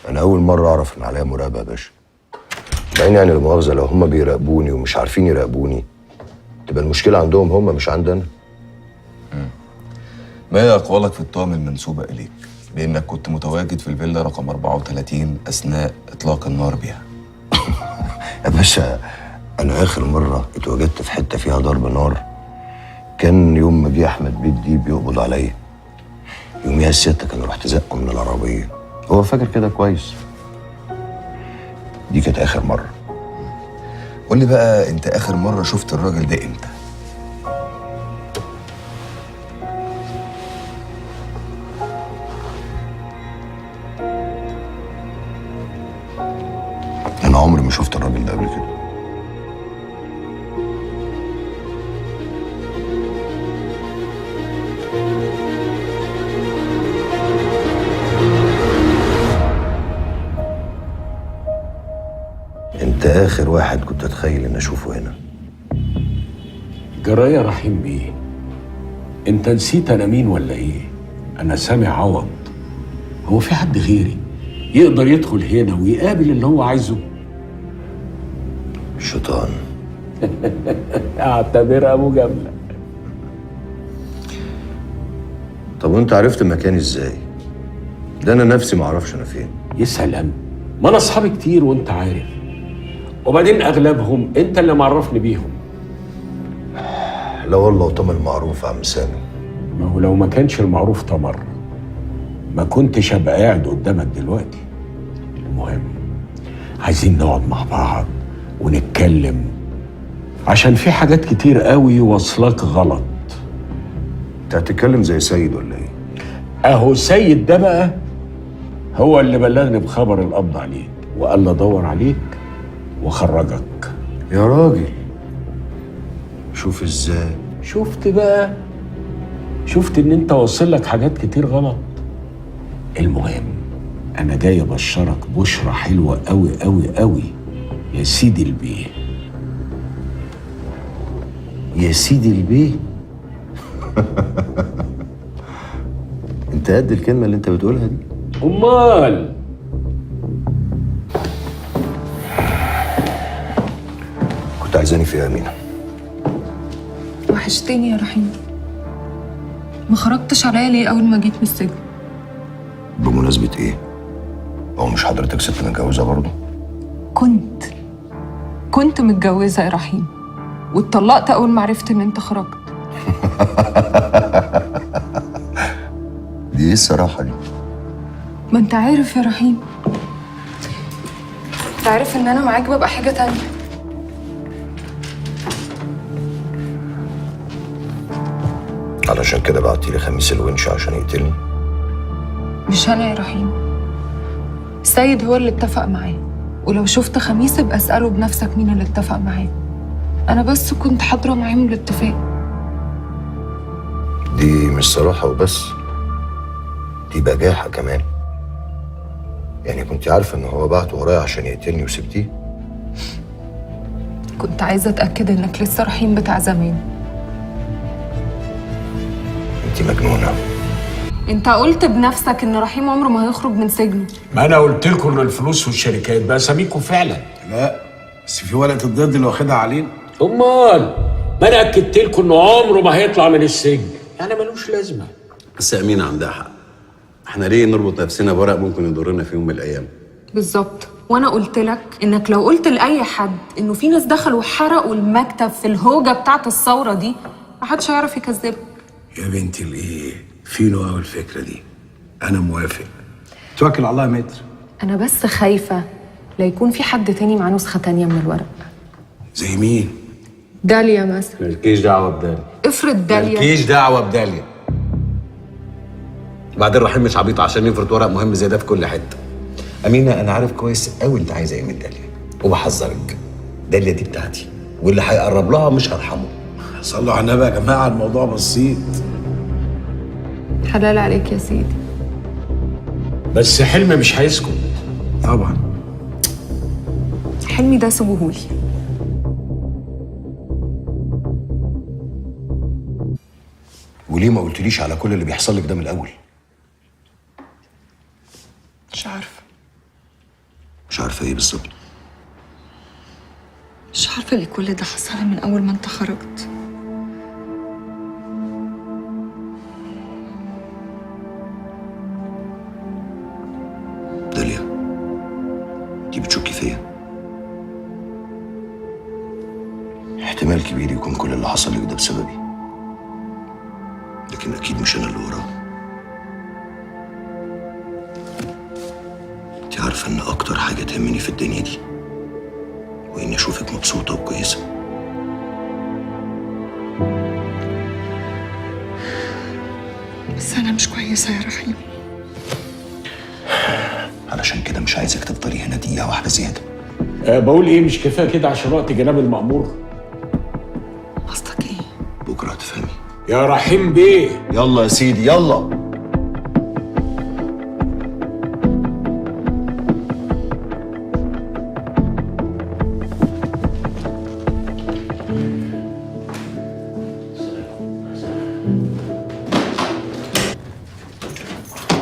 أنا أول مرة أعرف إن عليا مراقبة يا باشا. بعدين يعني المؤاخذة لو هم بيراقبوني ومش عارفين يراقبوني تبقى المشكلة عندهم هم مش عندنا. ما هي اقوالك في التهم المنسوبه اليك بانك كنت متواجد في الفيلا رقم 34 اثناء اطلاق النار بها؟ يا باشا أنا آخر مرة اتواجدت في حتة فيها ضرب نار كان يوم ما جه أحمد بيت دي بيقبض عليا. يوميها الستة كانوا رحت زقه من العربية. هو فاكر كده كويس. دي كانت آخر مرة. قول لي بقى، انت اخر مره شفت الراجل ده امتى؟ أنا عمري ما شفت الراجل ده قبل كده. انت اخر واحد كنت اتخيل ان اشوفه هنا. جرايه رحيم بيه، انت نسيت انا مين ولا ايه؟ انا سامع عوض. هو في حد غيري يقدر يدخل هنا ويقابل اللي هو عايزه؟ الشيطان. اعتبرها مجامله. طب وانت عرفت مكاني ازاي؟ ده انا نفسي ما اعرفش انا فين. يا سلام، ما انا اصحابي كتير وانت عارف، وبعدين اغلبهم انت اللي معرفني بيهم. لا والله وطمر المعروف يا عم سامي. ما هو لو ما كانش المعروف تمر ما كنتش ابقى قاعد قدامك دلوقتي. المهم عايزين نقعد مع بعض ونتكلم، عشان في حاجات كتير قوي واصلاك غلط. انت هتتكلم زي سيد ولا ايه؟ اهو سيد ده بقى هو اللي بلغني بخبر القبض عليك وقال لي ادور عليك وخرجك. يا راجل شوف ازاي. شفت بقى، شفت ان انت واصل لك حاجات كتير غلط. المهم انا جاي ابشرك بشرة حلوة قوي قوي قوي يا سيدي البيه. يا سيدي البيه؟ انت قد الكلمة اللي انت بتقولها دي؟ امال كنت عايزاني في ايه يا امينة؟ وحشتني يا رحيم. ما خرجتش عليا ليه اول ما جيت من السجن؟ بمناسبة ايه؟ هو مش حضرتك ست متجوزة برضه؟ كنت متجوزة يا رحيم، واتطلقت اول ما عرفت ان انت خرجت. دي ايه الصراحة دي؟ ما انت عارف يا رحيم، انت عارف ان انا معاك ببقى حاجة تانية. على علشان كده بعتيلي خميس الونش عشان يقتلني؟ مش انا يا رحيم، السيد هو اللي اتفق معاه، ولو شفت خميس ابقى اساله بنفسك مين اللي اتفق معاه. انا بس كنت حاضره معاهم الاتفاق. دي مش صراحة وبس، دي بجاحة كمان. يعني كنت عارفة ان هو بعت ورايا عشان يقتلني وسبتيه؟ كنت عايزه اتاكد انك لسه رحيم بتاع زمان. انت مجنونة. انت قلت بنفسك ان رحيم عمره ما هيخرج من سجنه. ما انا قلت لكم ان الفلوس والشركات باساميكم فعلا. لا بس في ورقه الضد اللي واخدها علينا. امال ما انا اكدت لكم انه عمره ما هيطلع من السجن، يعني ملوش لازمه. بس امينه عندها حق، احنا ليه نربط نفسنا بورق ممكن يضرنا في يوم من الايام؟ بالظبط، وانا قلت لك انك لو قلت لاي حد انه في ناس دخلوا وحرقوا المكتب في الهوجه بتاعت الثوره دي محدش هيعرف يكذبك. يا بنتي الايه، فينو قوي الفكره دي، انا موافق. توكل على الله يا متر. انا بس خايفه لا يكون في حد تاني معاه نسخه تانيه من الورق. زي مين؟ داليا مثلا. مالكيش دعوه بداليا. افرض داليا. مالكيش دعوه بداليا. بعدين رحيم مش عبيط عشان يفرض ورق مهم زي ده في كل حته. امينه انا عارف كويس قوي انت عايزه ايه من داليا، وبحذرك داليا دي بتاعتي، واللي هيقرب لها مش هرحمه. صلوا على النبي يا جماعه، الموضوع بسيط. حلال عليك يا سيدي. بس حلمي مش هيسكت. طبعا. حلمي ده سيبوهولي. وليه ما قلتليش على كل اللي بيحصل لك ده من الاول؟ مش عارفة. مش عارفة ايه بالظبط؟ مش عارفة ليه كل ده حصل لي من أول ما أنت خرجت. داليا، دي بتشكي فيا؟ احتمال كبير يكون كل اللي حصل لك ده بسببي، لكن أكيد مش أنا اللي وراه. انت عارفة إن أكتر حاجة تهمني في الدنيا دي وإني أشوفك مبسوطة وكويسة. بس أنا مش كويسة يا رحيم. علشان كده مش عايزك تفضلي هنا دقيقة واحدة زيادة. بقول ايه، مش كفايه كده عشان وقت جناب المأمور؟ قصدك إيه؟ بكرة هتفهمي. يا رحيم بيه. يلا يا سيدي يلا.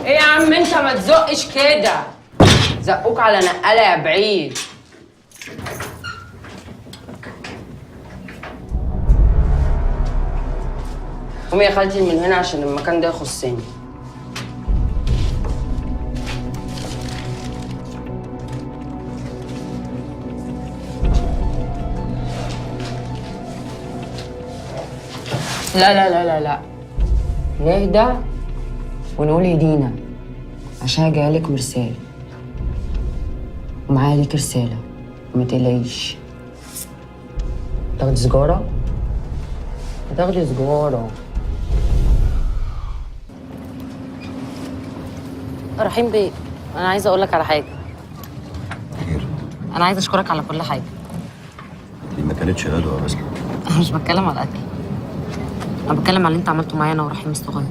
ايه يا عم انت ما تزقش كده، زقوك على نقاله يا بعيد. قومي يا خالتي من هنا عشان المكان ده يخصني. لا لا لا لا لا، نهدى ونقول هدينا عشان جايلك مرسال ومعايا ليك رسالة وما تقلقيش. تاخدي سجارة؟ هتاخدي سجارة. رحيم بيه، أنا عايزة أقول لك على حاجة. خير؟ أنا عايزة أشكرك على كل حاجة. دي ما كانتش غدوة بس. أنا مش بتكلم على الأكل، أنا بتكلم على اللي أنت عملته معايا أنا ورحيم الصغير.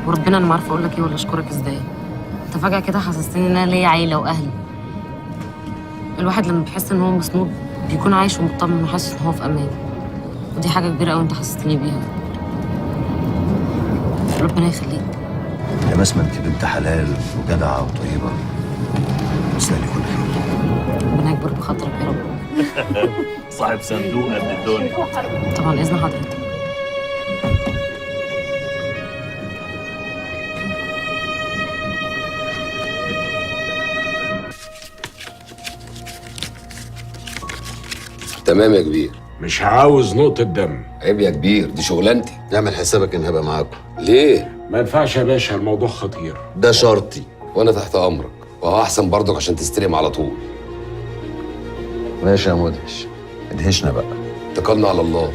وربنا أنا ما عارفة أقول لك إيه ولا أشكرك إزاي. أنت فجأة كده حسستني إن أنا ليا عيلة وأهلي. الواحد لما بيحس إن هو مسنود بيكون عايش ومطمن وحاسس إن هو في أمان. ودي حاجة كبيرة أوي أنت حسستني بيها. ربنا يخليك. يا بسمة انت بنت حلال وجدعة وطيبة، تستاهلي كل خير. ربنا يكبر بخاطرك يا رب. صاحب صندوق قد الدنيا. طبعا إذن حضرتك. تمام يا كبير. مش عاوز نقطة دم. عيب يا كبير، دي شغلانتي. اعمل حسابك ان هبقى معاكم. ليه؟ ما ينفعش يا باشا، الموضوع خطير. ده شرطي وانا تحت امرك، وهو احسن برضك عشان تستلم على طول. ماشي يا مدهش، ادهشنا بقى. اتكلنا على الله.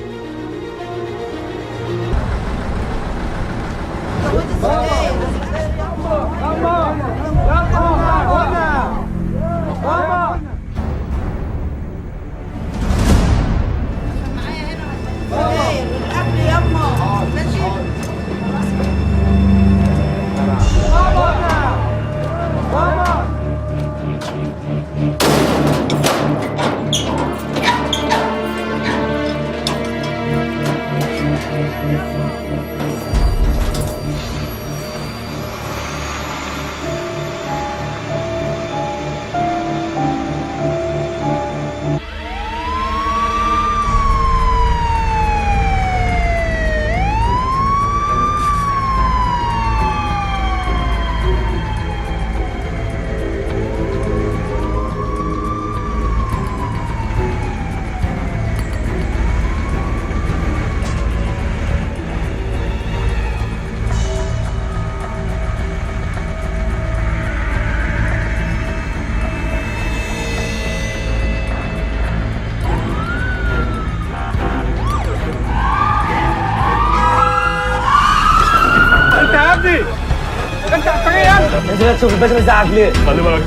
انت تشوف الباشا بيزعق ليه؟ خلي بالك.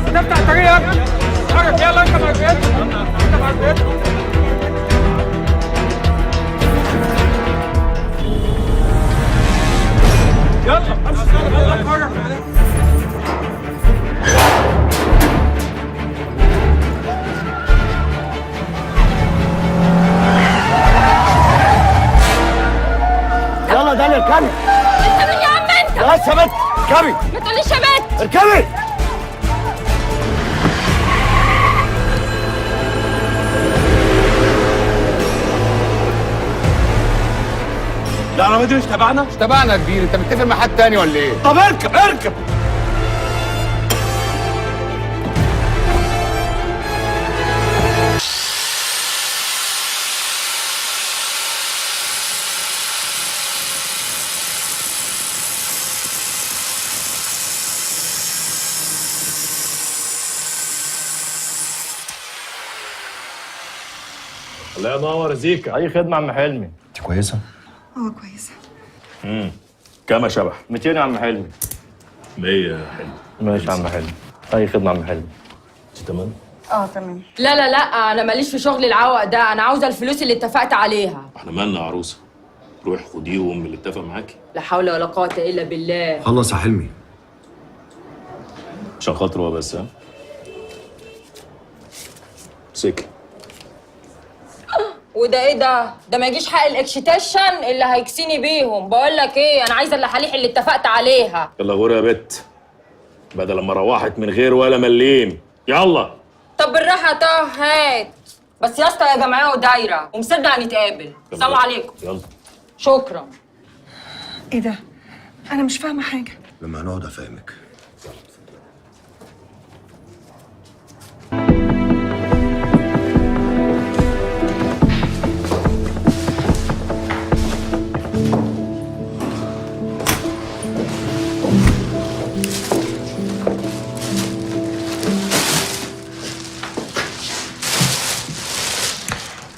تفتح الطريق يا ابني. اتحرك يلا انت مع البيت. انت مع البيت. يلا يلا اتحرك. يلا دانيال اركبي. انت مين يا عم انت؟ خلاص يا بنت اركبي. ما تقوليش يا بنت. اركبي. العربية دي مش تبعنا؟ مش تبعنا يا كبير، انت متفق مع حد تاني ولا ايه؟ طب اركب اركب. الله ينور زيكا. اي خدمه يا عم حلمي. انت كويسه؟ كويسه. كام يا شبح؟ 200 يا عم حلمي. 100 يا حلمي. ماشي يا عم حلمي. اي خدمه يا عم حلمي. تمام؟ تمام. لا لا لا، انا ماليش في شغل العوق ده، انا عاوزه الفلوس اللي اتفقت عليها. احنا مالنا يا عروسه؟ روح خديهم اللي اتفق معاكي. لا حول ولا قوه الا بالله. خلص يا حلمي. عشان خاطره هو بس. ها؟ سكت. وده ايه ده؟ ده ما يجيش حق الاكشتيشن اللي هيكسيني بيهم. بقول لك ايه، انا عايزه اللحاليح اللي اتفقت عليها. يلا غور يا بت، بدل ما روحت من غير ولا مليم. يلا. طب بالراحه طه، هات بس يا اسطى، يا جماعه ودايره ومصدق هنتقابل. السلام عليكم. يلا. شكرا. ايه ده؟ انا مش فاهمه حاجه. لما هنقعد افهمك.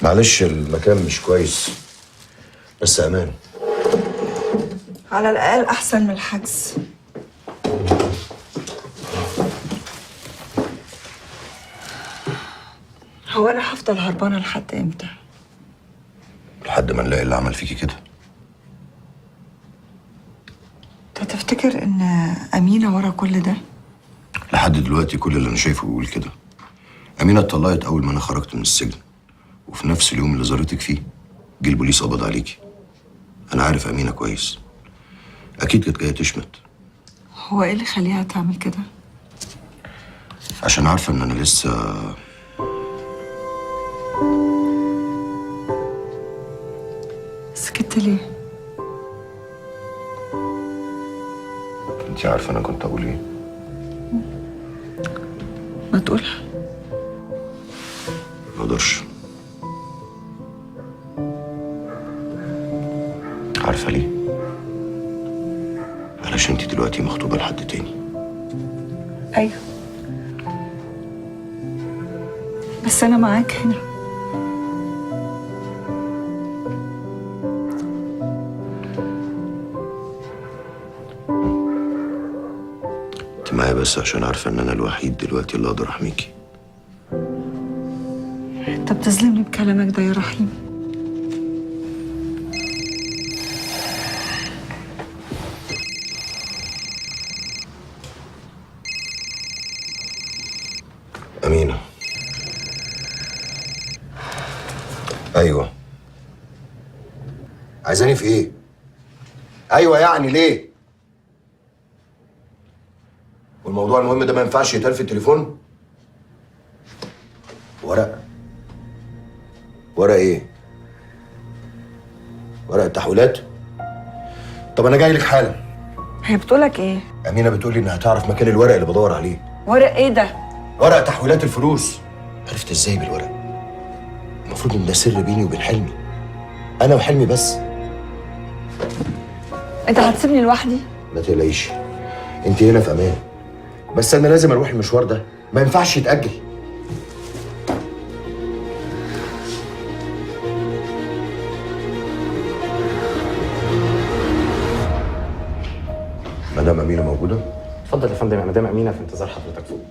معلش المكان مش كويس بس امان. على الاقل احسن من الحجز. هو انا هفضل هربانه لحد امتى؟ لحد ما نلاقي اللي عمل فيكي كده. انت تفتكر ان امينه ورا كل ده؟ لحد دلوقتي كل اللي انا شايفه بيقول كده. امينه اتطلقت اول ما انا خرجت من السجن، وفي نفس اليوم اللي زارتك فيه جه البوليس قبض عليكي. انا عارف امينه كويس، اكيد كانت جايه تشمت. هو ايه اللي خليها تعمل كده؟ عشان عارفه ان انا لسه سكت ليه؟ انت عارفه انا كنت اقول ايه. ما تقولها. ما اقدرش. عارفه ليه؟ علشان انت دلوقتي مخطوبه لحد تاني. ايوه، بس انا معاك هنا. بس عشان عارفه ان انا الوحيد دلوقتي اللي اقدر احميكي. انت بتظلمني بكلامك ده يا رحيم. أمينة. أيوه. عايزاني في إيه؟ أيوه يعني ليه؟ والموضوع المهم ده ما ينفعش يتقال في التليفون؟ ورق؟ ورق إيه؟ ورق التحويلات؟ طب أنا جاي لك حالا. هي بتقولك ايه؟ أمينة بتقولي إنها تعرف مكان الورق اللي بدور عليه. ورق ايه ده؟ ورق تحويلات الفلوس. عرفت ازاي بالورق؟ المفروض ان ده سر بيني وبين حلمي، انا وحلمي بس. انت هتسيبني لوحدي؟ ما تقلقيش، انت هنا في امان، بس انا لازم اروح المشوار ده، ما ينفعش يتاجل. مدام امينه موجوده؟ اتفضل يا فندم، يا مدام امينه في انتظار حضرتك فوق.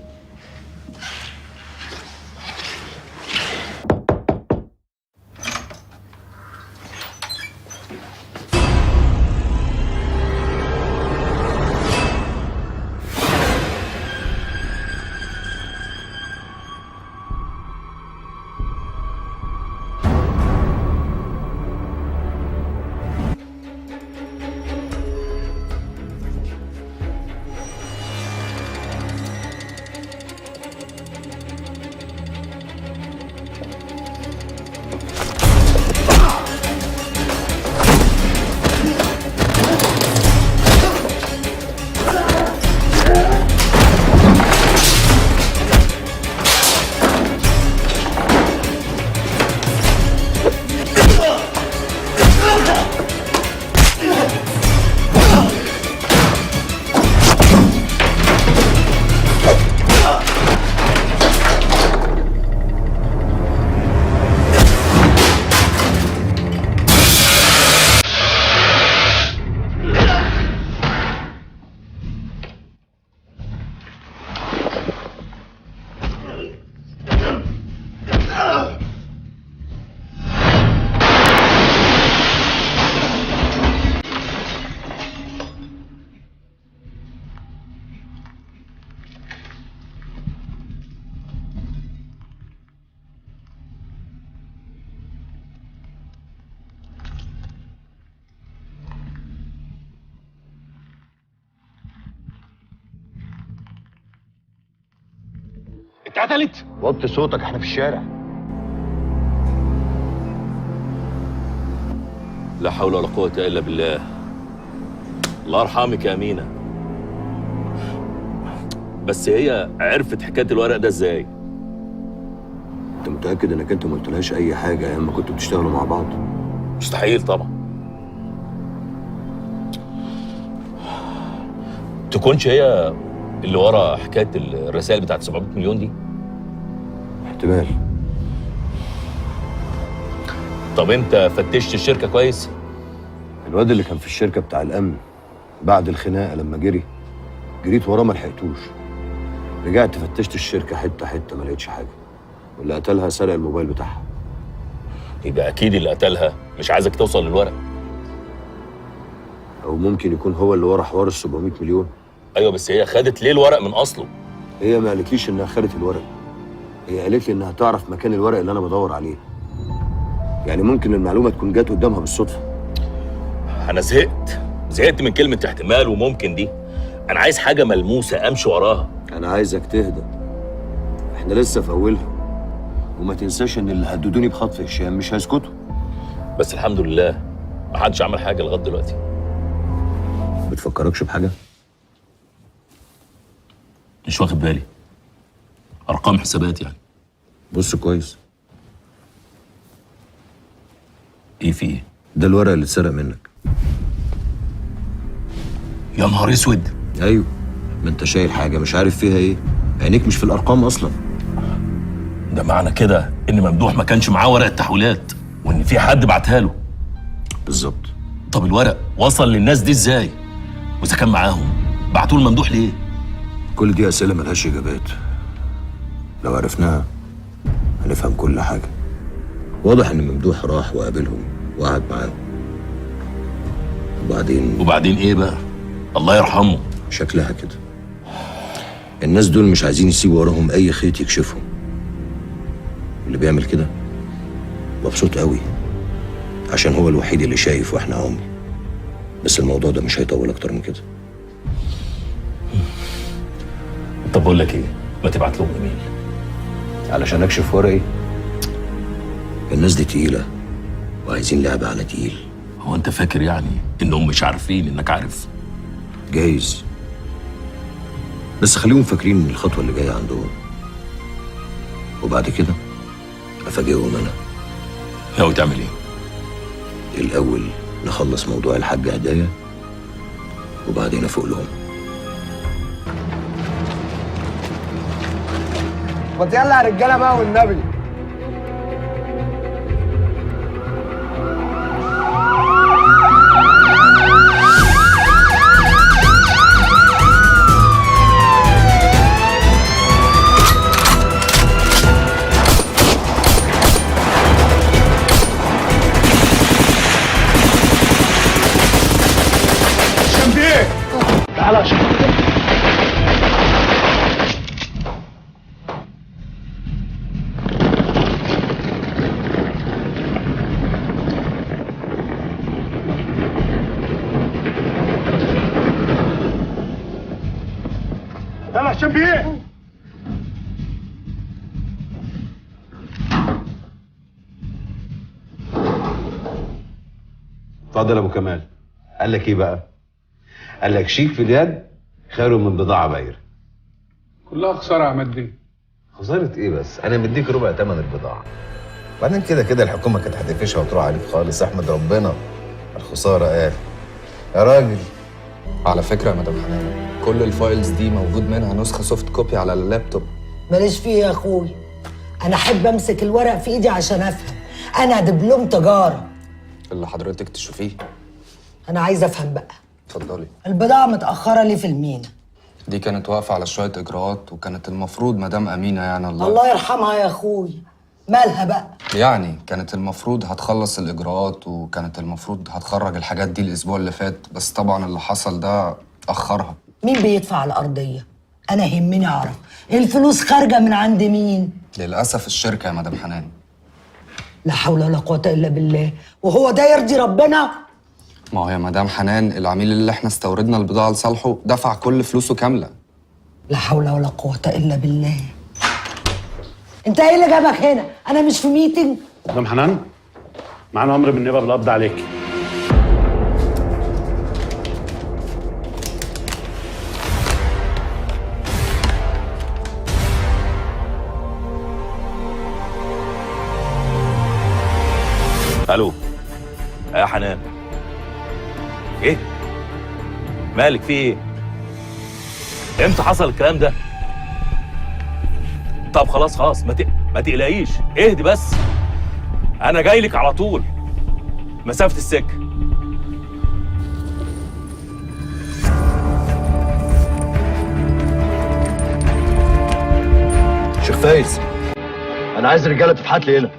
اتقتلت؟ وطي صوتك، احنا في الشارع. لا حول ولا قوة إلا بالله. الله يرحمك يا أمينة. بس هي عرفت حكاية الورق ده إزاي؟ انت متأكد انك انت ما قلتلهاش اي حاجة ايام ما كنتوا بتشتغلوا مع بعض؟ مستحيل طبعا. تكونش هي اللي ورا حكاية الرسائل بتاعت 700 مليون دي؟ احتمال. طب انت فتشت الشركة كويس؟ الواد اللي كان في الشركة بتاع الأمن بعد الخناقة لما جريت وراه ما لحقتوش. رجعت فتشت الشركة حتة حتة ما لقيتش حاجة. واللي قتلها سرق الموبايل بتاعها. يبقى أكيد اللي قتلها مش عايزك توصل للورق. أو ممكن يكون هو اللي ورا حوار ال 700 مليون. أيوه بس هي خدت ليه الورق من أصله؟ هي ما قالتليش إنها خدت الورق. هي قالت لي إنها تعرف مكان الورق اللي أنا بدور عليه. يعني ممكن المعلومة تكون جات قدامها بالصدفة. أنا زهقت من كلمة احتمال وممكن دي. أنا عايز حاجة ملموسة أمشي وراها. أنا عايزك تهدى. إحنا لسه في أولها. وما تنساش إن اللي هددوني بخطف هشام مش هيسكتوا. بس الحمد لله ما حدش عمل حاجة لغاية دلوقتي. بتفكركش بحاجة؟ مش واخد بالي. أرقام حسابات يعني. بص كويس. إيه في إيه؟ ده الورق اللي اتسرق منك. يا نهار اسود. ايوه، ما انت شايل حاجه مش عارف فيها ايه. عينيك مش في الارقام اصلا. ده معنى كده ان ممدوح ما كانش معاه ورق التحويلات وان في حد بعتها له. بالظبط. طب الورق وصل للناس دي ازاي؟ واذا كان معاهم بعتوه لممدوح ليه؟ كل دي اسئله ملهاش اجابات. لو عرفناها هنفهم كل حاجه. واضح ان ممدوح راح وقابلهم وقعد معاهم. وبعدين ايه بقى؟ الله يرحمه. شكلها كده. الناس دول مش عايزين يسيبوا وراهم اي خيط يكشفهم. اللي بيعمل كده مبسوط قوي عشان هو الوحيد اللي شايف واحنا عمي. بس الموضوع ده مش هيطول اكتر من كده. طب بقول لك ايه؟ ما تبعت لهم ايميل علشان اكشف ورقي؟ الناس دي تقيله وعايزين لعبه على تقيل. هو انت فاكر يعني انهم مش عارفين انك عارف؟ جايز، بس خليهم فاكرين ان الخطوه اللي جايه عندهم، وبعد كده افاجئهم انا. ناوي تعمل ايه؟ الاول نخلص موضوع الحاج هدايا وبعدين افوق لهم. ما يلا يا رجاله بقى والنبي. تعالى عشان يلا عشان بيه. اتفضل يا ابو كمال. قال لك ايه بقى؟ قال لك شيك في اليد خير من بضاعه بايره. كلها خساره يا عماد بيه. خساره ايه بس؟ انا مديك ربع ثمن البضاعه. بعدين كده كده الحكومه كانت هتقفشها وتروح عليك خالص. احمد ربنا الخساره قال يا راجل. على فكره يا مدام حنان، كل الفايلز دي موجود منها نسخه سوفت كوبي على اللابتوب. ماليش فيه يا اخوي، انا احب امسك الورق في ايدي عشان افهم. انا دبلوم تجاره. اللي حضرتك تشوفيه. انا عايزه افهم بقى، اتفضلي. البضاعه متاخره ليه في المينا؟ دي كانت واقفه على شويه اجراءات، وكانت المفروض مدام امينه يعني الله يرحمها يا اخوي، مالها بقى؟ يعني كانت المفروض هتخلص الاجراءات، وكانت المفروض هتخرج الحاجات دي الاسبوع اللي فات، بس طبعا اللي حصل ده اخرها. مين بيدفع الارضيه؟ انا يهمني اعرف الفلوس خارجه من عند مين؟ للاسف الشركه يا مدام حنان. لا حول ولا قوه الا بالله، وهو ده يرضي ربنا؟ ما هو يا مدام حنان العميل اللي احنا استوردنا البضاعه لصالحه دفع كل فلوسه كامله. لا حول ولا قوه الا بالله. انت ايه اللي جابك هنا؟ انا مش في ميتنج. مدام حنان، معانا امر من النيابه بالقبض عليك. الو يا حنان. ايه مالك؟ في ايه؟ امتى حصل الكلام ده؟ طب خلاص ما تقلقيش، اهدي بس. انا جاي لك على طول، مسافه السكه. شيخ فايز، انا عايز رجاله تفحت لي هنا.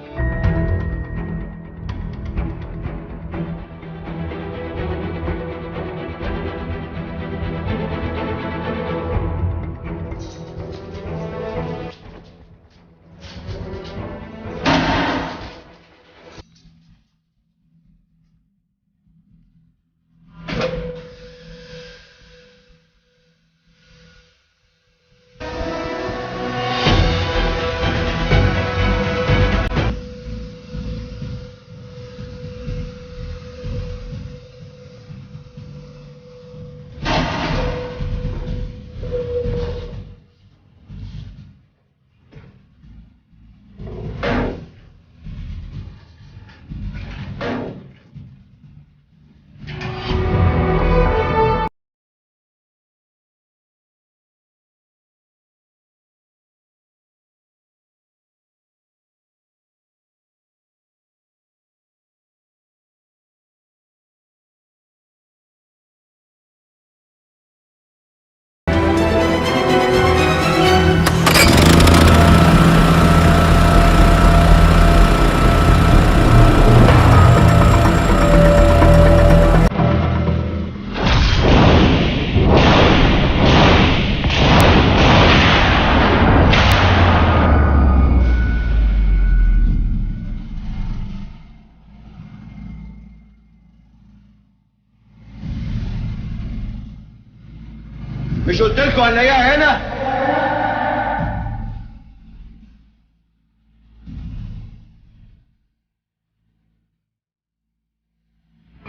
مش قلت لكم هنلاقيها هنا؟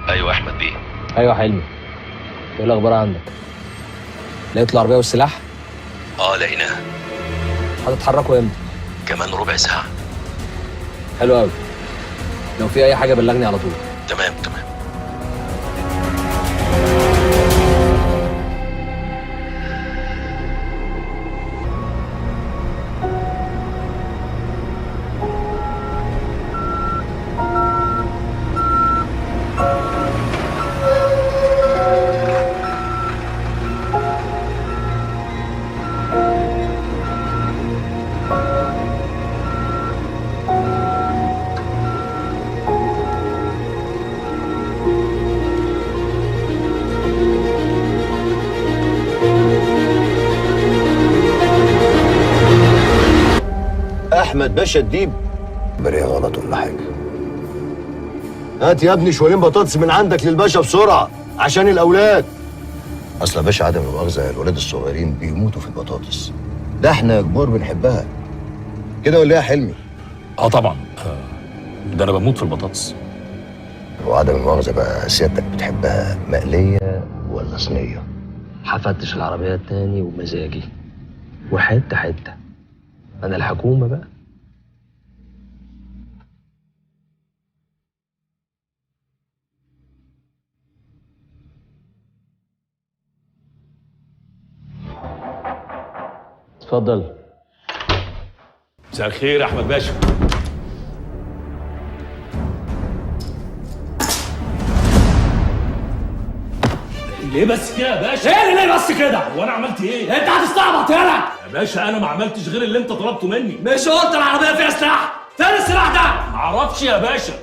ايوه احمد بيه. ايوه حلمي، ايه الاخبار عندك؟ لقيت العربيه والسلاح؟ اه لقيناها. هتتحركوا امتى؟ كمان ربع ساعه. حلو قوي. لو في اي حاجه بلغني على طول. تمام تمام. احمد باشا الديب بريء غلط ولا حاجه. هات يا ابني شوالين بطاطس من عندك للباشا بسرعه عشان الاولاد. اصل يا باشا عدم المؤاخذه الولاد الصغيرين بيموتوا في البطاطس، ده احنا كبار بنحبها كده ولا ايه يا حلمي؟ طبعا. ده انا بموت في البطاطس. وعدم المؤاخذه بقى سيادتك بتحبها مقليه ولا صينيه؟ هفتش العربيات تاني ومزاجي وحته حته. انا الحكومه بقى. اتفضل. مساء الخير يا احمد باشا. ليه بس كده يا باشا؟ ايه اللي ليه بس كده؟ وانا عملت ايه؟ انت هتستعبط يالا. يا باشا انا ما عملتش غير اللي انت طلبته مني. مش قلت العربيه فيها سلاح؟ فين السلاح ده؟ معرفش يا باشا،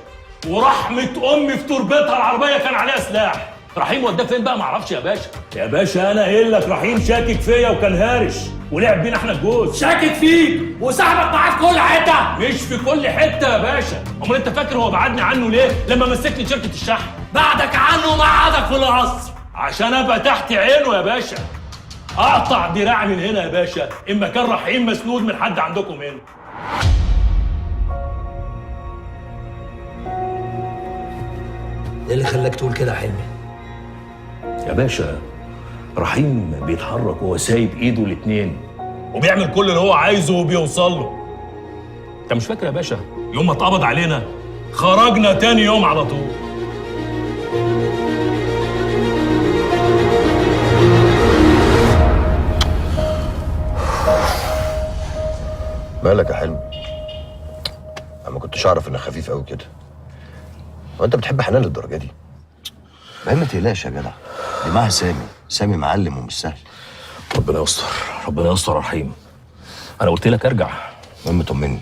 ورحمه امي في تربتها العربيه كان عليها سلاح. رحيم وداه فين بقى؟ معرفش يا باشا. يا باشا انا قايل لك رحيم شاكك فيا وكان هارش ولعب بينا احنا الجوز. شاكك فيك وصاحبك معاه في كل حته. مش في كل حته يا باشا. امال انت فاكر هو بعدني عنه ليه لما مسكني شركه الشحن؟ بعدك عنه ومقعدك في القصر عشان ابقى تحت عينه يا باشا. اقطع دراعي من هنا يا باشا اما كان رحيم مسنود من حد عندكم هنا. ايه اللي خلاك تقول كده يا حلمي؟ يا باشا رحيم بيتحرك وهو سايب ايده الاتنين وبيعمل كل اللي هو عايزه وبيوصل له. انت مش فاكر يا باشا يوم ما اتقبض علينا خرجنا تاني يوم على طول. مالك يا حلمي؟ انا ما كنتش اعرف انك خفيف قوي كده. هو انت بتحب حنان للدرجه دي؟ ما تقلقش يا جدع، دي معاها سامي معلم ومش سهل. ربنا يستر ربنا يستر يا رحيم. انا قلت لك ارجع. المهم طمني،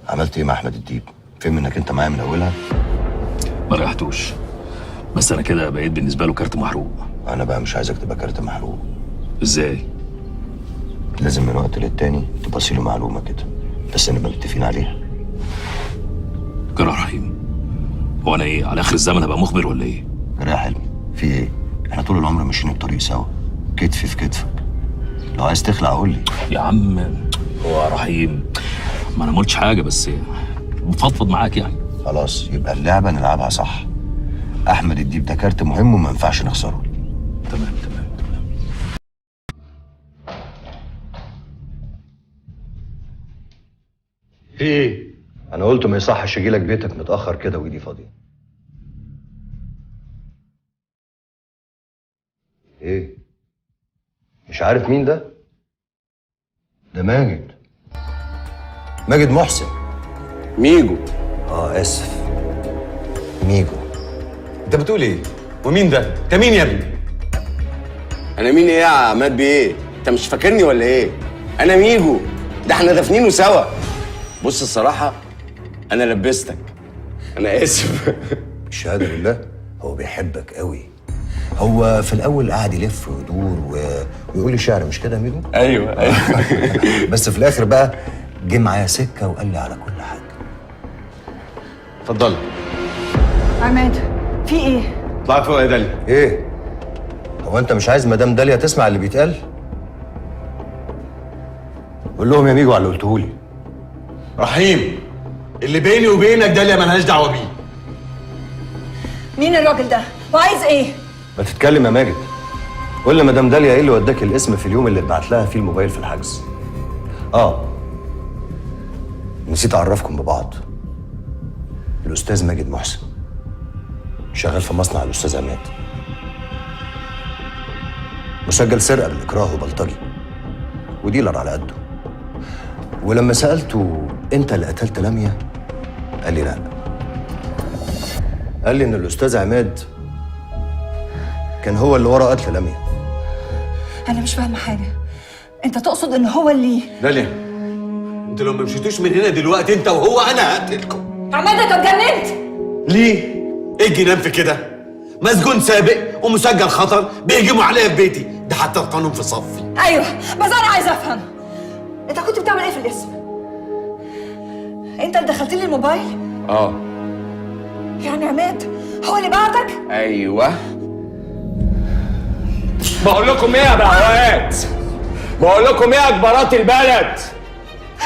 عملت ايه مع احمد الديب؟ فهم انك انت معايا من اولها؟ ما ريحتوش، بس انا كده بقيت بالنسبه له كارت محروق. انا بقى مش عايزك تبقى كارت محروق. ازاي؟ لازم من وقت للتاني تبصي له معلومه كده بس نبقى متفقين عليها. جرى رحيم، هو انا ايه على اخر الزمن هبقى مخبر ولا ايه؟ جرى يا حلمي، في ايه؟ احنا طول العمر ماشيين الطريق سوا، كتفي في كتفك. لو عايز تخلع قول لي. يا عم هو رحيم ما انا ما قلتش حاجه بس بفضفض معاك يعني. خلاص يبقى اللعبه نلعبها صح. احمد الديب ده كارت مهم وما ينفعش نخسره. تمام. في ايه؟ انا قلت ما يصحش اجي لك بيتك متاخر كده وايدي فاضيه. ايه؟ مش عارف مين ده؟ ده ماجد محسن. ميجو. اسف، ميجو. انت بتقول ايه؟ ومين ده؟ انت مين يا ابني؟ انا مين ايه يا عماد بيه؟ انت مش فاكرني ولا ايه؟ انا ميجو، ده احنا دافنينه سوا. بص الصراحه انا لبستك، انا اسف. الشهاده لله هو بيحبك قوي. هو في الاول قعد يلف ويدور ويقول لي شعر، مش كده يا ميجو؟ ايوه بس في الاخر بقى جه معايا سكه وقال لي على كل حاجه. اتفضلي. عماد في ايه؟ اطلعي فوق يا داليا. ايه؟ هو انت مش عايز مدام داليا تسمع اللي بيتقال؟ قول لهم يا ميجو على اللي قلتهولي. رحيم، اللي بيني وبينك داليا ملهاش دعوه بيه. مين الراجل ده وعايز ايه؟ ما تتكلم يا ماجد. قول لمدام داليا ايه اللي وداك الاسم في اليوم اللي اتبعت لها فيه الموبايل في الحجز. نسيت اعرفكم ببعض. الاستاذ ماجد محسن شغال في مصنع الاستاذ عماد، مسجل سرقه بالاكراه وبلطجي وديلر على قده. ولما سالته انت اللي قتلت لميا قال لي لا. قال لي ان الاستاذ عماد كان هو اللي ورا قتل لميا. انا مش فاهمه حاجه. انت تقصد ان هو اللي داليا، انتوا لو ما مشيتوش من هنا دلوقتي انت وهو انا هقتلكم. عماد انت اتجننت؟ ليه؟ ايه الجنان في كده؟ مسجون سابق ومسجل خطر بيهجموا عليا في بيتي، ده حتى القانون في صفي. ايوه بس انا عايزه افهم، انت كنت بتعمل ايه في الاسم؟ انت اللي دخلت لي الموبايل؟ يعني عماد هو اللي بعتك؟ ايوه. بقول لكم ايه يا بهوات؟ بقول لكم ايه يا كبارات البلد؟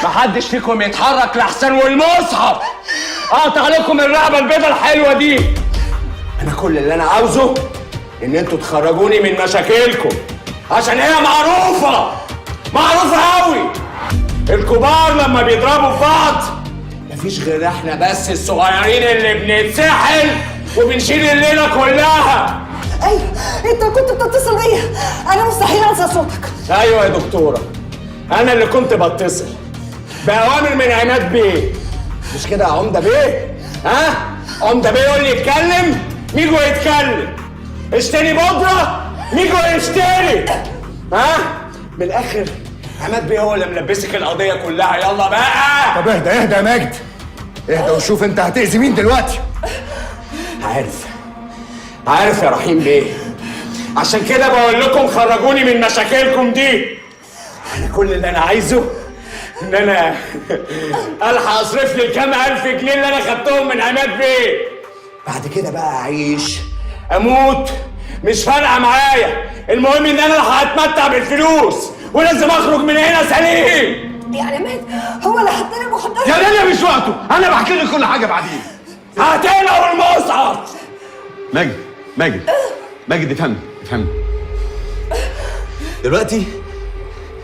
محدش فيكم يتحرك لحسن والمصحف اقطع عليكم الرقبه البيضه الحلوه دي. انا كل اللي انا عاوزه ان انتوا تخرجوني من مشاكلكم، عشان هي معروفه قوي. الكبار لما بيضربوا في بعض مفيش غير احنا بس الصغيرين اللي بنتسحل وبنشيل الليله كلها. ايوه انت كنت بتتصل بيا، انا مستحيل انسى صوتك. ايوه يا دكتوره، انا اللي كنت بتصل باوامر من عماد بيه. مش كده يا عمده بيه؟ عمده بيه يقول لي يتكلم ميجو يتكلم، اشتري بودره ميجو يشتري. من الاخر عماد بيه هو اللي ملبسك القضيه كلها. يلا بقى. طب اهدى يا ماجد، اهدى وشوف انت هتأذي مين دلوقتي. عارف يا رحيم بيه، عشان كده بقول لكم خرجوني من مشاكلكم دي. انا كل اللي انا عايزه ان انا الحق اصرف لي الكام الف جنيه اللي انا خدتهم من عماد بيه. بعد كده بقى اعيش اموت مش فارقه معايا، المهم ان انا هتمتع بالفلوس ولازم اخرج من هنا سليم. يعني عماد هو اللي حط لي المخدرات؟ يا دنيا مش وقته، انا بحكي لك كل حاجه بعدين. هاتينا والمصعد. ماجد افهمني دلوقتي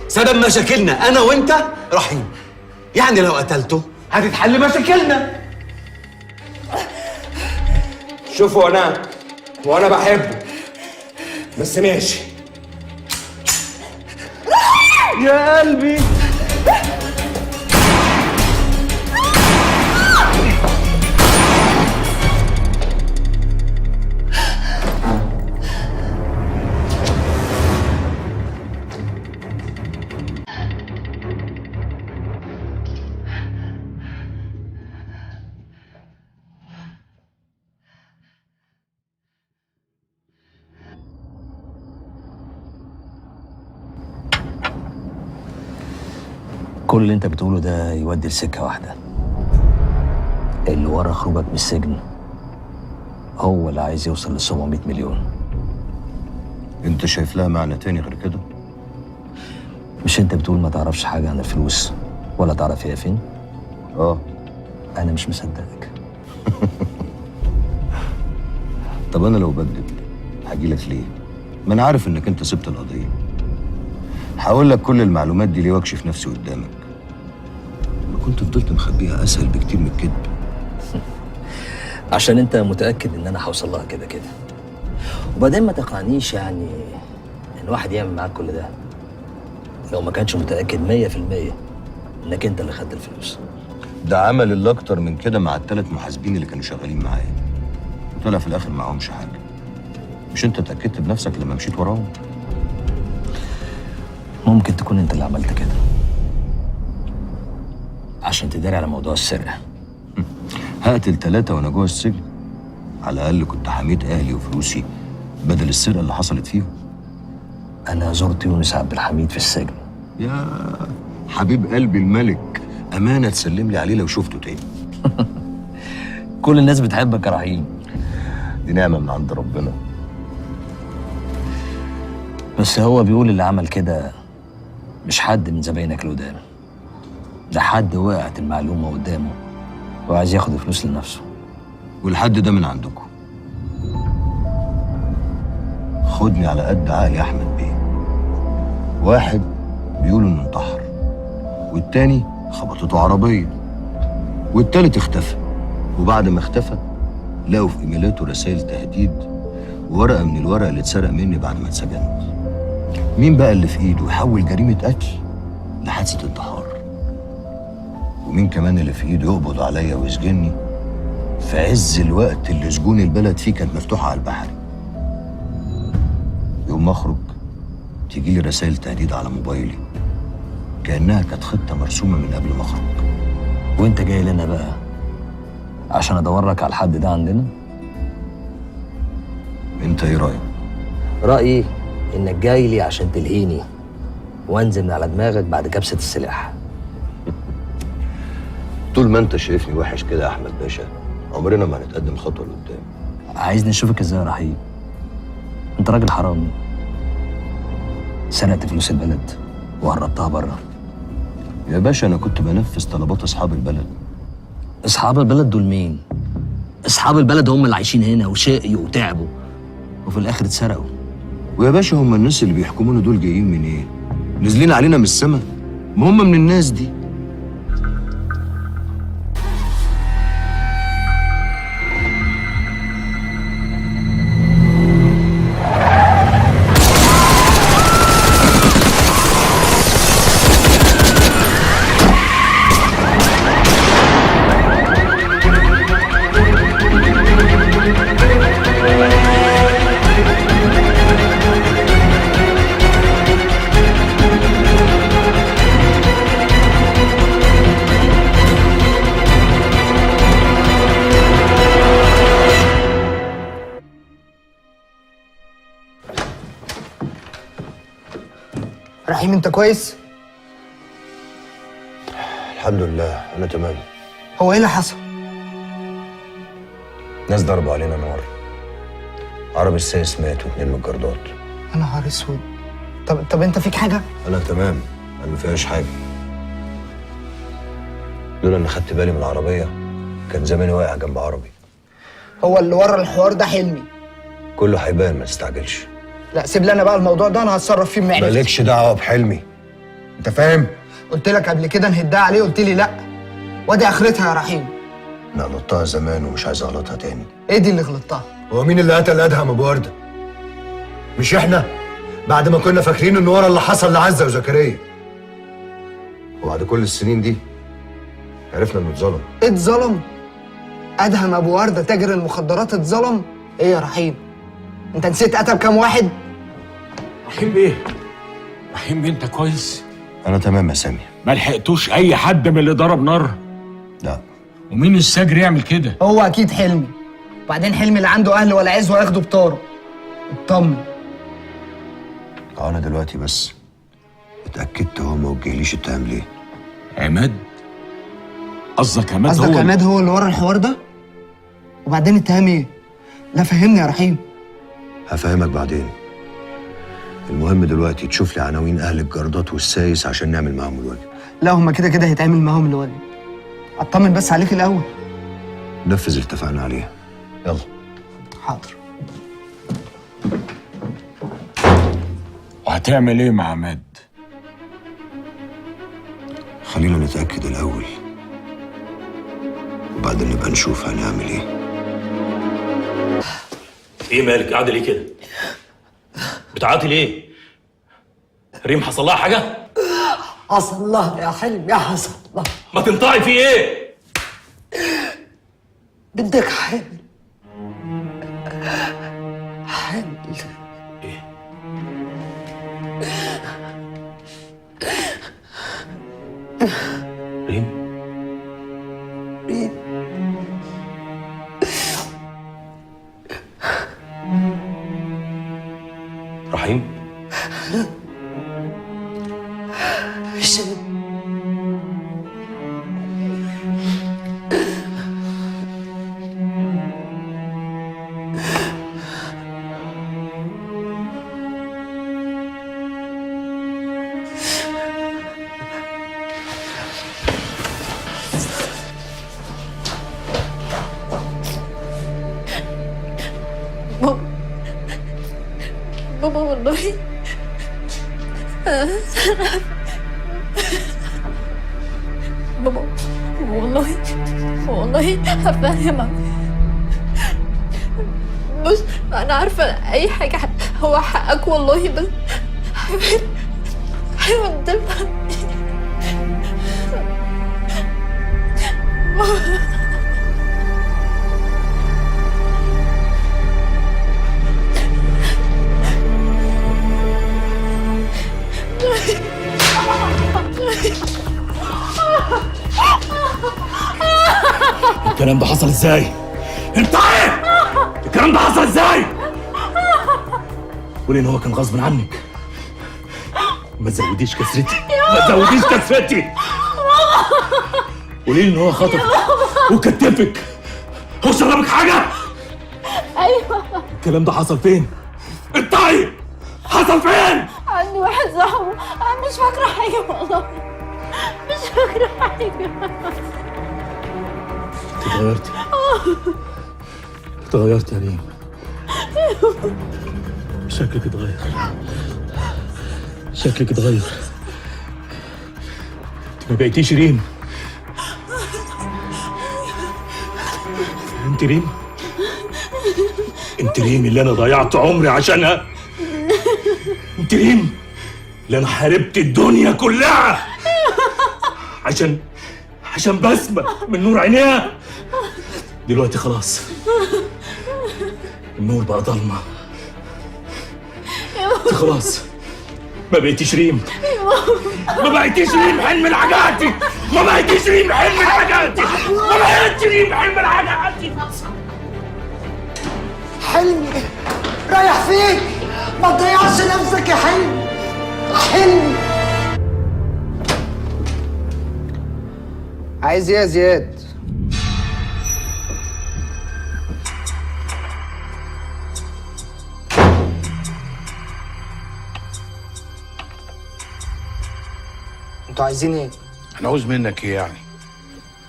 سبب مشاكلنا انا وانت رحيم، يعني لو قتلته هتتحل مشاكلنا. شوفوا وانا بحبه بس ماشي يا قلبي. كل اللي انت بتقوله ده يودي لسكه واحده. اللي ورا خروجك من السجن هو اللي عايز يوصل ل 700 مليون. انت شايف لها معنى تاني غير كده؟ مش انت بتقول ما تعرفش حاجه عن الفلوس ولا تعرف هي فين؟ انا مش مصدقك. طب انا لو بكذب هجيلك ليه؟ ما انا عارف انك انت سبت القضيه. هقول لك كل المعلومات دي ليه واكشف نفسي قدامك. ما كنت فضلت مخبيها اسهل بكتير من الكذب. عشان انت متاكد ان انا هوصل لها كده كده. وبعدين ما تقنعنيش يعني ان واحد يعمل معاك كل ده لو ما كانش متاكد 100% انك انت اللي خدت الفلوس. ده عمل اللي اكتر من كده مع ال3 محاسبين اللي كانوا شغالين معايا، وطلع في الاخر معاهمش حاجه. مش انت اتاكدت بنفسك لما مشيت وراهم؟ ممكن تكون انت اللي عملت كده عشان تداري على موضوع السرقه. هقتل 3 وانا جوه السجن؟ على الاقل كنت حميت اهلي وفلوسي بدل السرقه اللي حصلت فيهم. انا زرت يونس عبد الحميد في السجن. يا حبيب قلبي الملك، امانه تسلم لي عليه لو شفته تاني. كل الناس بتحبك يا رحيم. دي نعمه من عند ربنا. بس هو بيقول اللي عمل كده مش حد من زباينك القدام. ده حد وقعت المعلومة قدامه وعايز ياخد الفلوس لنفسه. والحد ده من عندكم. خدني على قد عقلي يا احمد بيه. واحد بيقولوا انه انتحر، والتاني خبطته عربيه، والتالت اختفى. وبعد ما اختفى لقوا في ايميلاته رسائل تهديد وورقه من الورق اللي اتسرق مني بعد ما اتسجنت. مين بقى اللي في ايده يحول جريمه قتل لحادثه انتحار؟ ومين كمان اللي في ايده يقبض عليا ويسجني في عز الوقت اللي سجون البلد فيه كانت مفتوحه على البحر؟ يوم ما اخرج تيجي لي رسائل تهديد على موبايلي كانها كانت خطه مرسومه من قبل ما اخرج. وانت جاي لنا بقى عشان ادور لك على الحد ده عندنا؟ انت ايه رايك؟ رايي انك جاي لي عشان تلهيني وانزل من على دماغك بعد كبسه السلاح. طول ما انت شايفني وحش كده يا احمد باشا عمرنا ما هنتقدم خطوه لقدام. عايزني اشوفك ازاي يا رحيم؟ انت راجل حرامي، سرقت فلوس البلد وهربتها بره. يا باشا انا كنت بنفذ طلبات اصحاب البلد. اصحاب البلد دول مين؟ اصحاب البلد هم اللي عايشين هنا وشقيوا وتعبوا وفي الاخر اتسرقوا. ويا باشا هم الناس اللي بيحكمونا دول جايين من ايه؟ نازلين علينا من السما؟ ما هم من الناس دي. رحيم انت كويس؟ الحمد لله انا تمام. هو ايه اللي حصل؟ ناس ضربوا علينا نار. عربي السايس مات واتنين من الجردات. يا نهار اسود. طب انت فيك حاجه؟ انا تمام، انا ما فيهاش حاجه. لولا اني خدت بالي من العربيه كان زماني واقع جنب عربي. هو اللي ورا الحوار ده حلمي. كله هيبان ما تستعجلش. لا سيب لي انا بقى الموضوع ده، انا هتصرف فيه بمعرفتي. مالكش دعوه بحلمي، انت فاهم؟ قلت لك قبل كده نهدها عليه قلت لي لا، وادي اخرتها يا رحيم. انا غلطتها زمان ومش عايز اغلطها تاني. ايه دي اللي غلطتها؟ هو مين اللي قتل ادهم ابو ورده؟ مش احنا؟ بعد ما كنا فاكرين ان ورا اللي حصل لعزه وزكريا. وبعد كل السنين دي عرفنا انه اتظلم. اتظلم؟ ادهم ابو ورده تاجر المخدرات اتظلم؟ ايه يا رحيم؟ انت نسيت قتل كام واحد؟ رحيم بيه، رحيم بيه انت كويس؟ انا تمام يا سامي. ما لحقتوش اي حد من اللي ضرب نار؟ لا. ومين الساجر يعمل كده؟ هو اكيد حلمي. وبعدين حلمي اللي عنده اهل ولا عز وياخده بطاره. اطمن. انا دلوقتي بس اتاكدت هو ما وجهليش اتهام ليه. عماد؟ قصدك عماد قصدك عماد هو اللي ورا الحوار ده؟ وبعدين اتهام ايه؟ لا فهمني يا رحيم. هفهمك بعدين. المهم دلوقتي تشوف لي عناوين اهل الجردات والسايس عشان نعمل معاهم الواجب. لا هما كده كده هيتعمل معاهم الواجب. اطمن بس عليك الاول. نفذ اللي اتفقنا عليه. يلا. حاضر. وهتعمل ايه مع عماد؟ خلينا نتاكد الاول وبعدين نبقى نشوف هنعمل ايه. ايه مالك قاعده ليه كده؟ بتعاطي ليه؟ ريم حصل لها حاجه؟ حصل الله يا حلمي، حصل الله. ما تنطعي في ايه؟ بدك حل. حل. ايه؟ ريم؟ ريم. رحيم؟ هشام. والله بابا، والله هفهمك. بص انا عارفه اي حاجه هو حقك والله، بس حاول تفهم. الكلام ده حصل ازاي؟ انت ايه؟ الكلام ده حصل ازاي؟ قولي ان هو كان غصب عنك. ما تزوديش كسرتي، ما تزوديش كسرتي. قولي لي ان هو خطفك وكتفك. هو شربك حاجه؟ ايوه. الكلام ده حصل فين؟ انت ايه؟ حصل فين؟ عندي واحد صاحبه، انا مش فاكره حاجه والله، مش فاكره حاجه. اتغيرتي، اتغيرتي يا ريم. شكلك اتغير، شكلك اتغير. انت ما بقيتيش ريم. انت ريم، انت ريم اللي انا ضيعت عمري عشانها. انت ريم اللي انا حاربت الدنيا كلها عشان بسمة من نور عينيها. دلوقتي خلاص النور بقى ضلمة. انت خلاص ما بقيتيش ريم، ما بقيتيش ريم حلم الحاجاتي، ما بقيتيش ريم حلم الحاجاتي، ما بقيتش ريم حلم الحاجاتي. حلمي رايح فين؟ ما تضيعش نفسك يا حلمي، حلمي. عايز ايه يا زياد؟ انتوا عايزين ايه؟ انا عاوز منك ايه يعني؟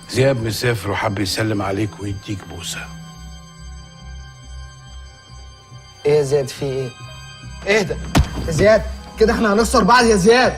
زياد مسافر وحب يسلم عليك ويديك بوسه. ايه يا زياد في ايه؟ اهدى يا زياد، كده احنا هنخسر بعض يا زياد.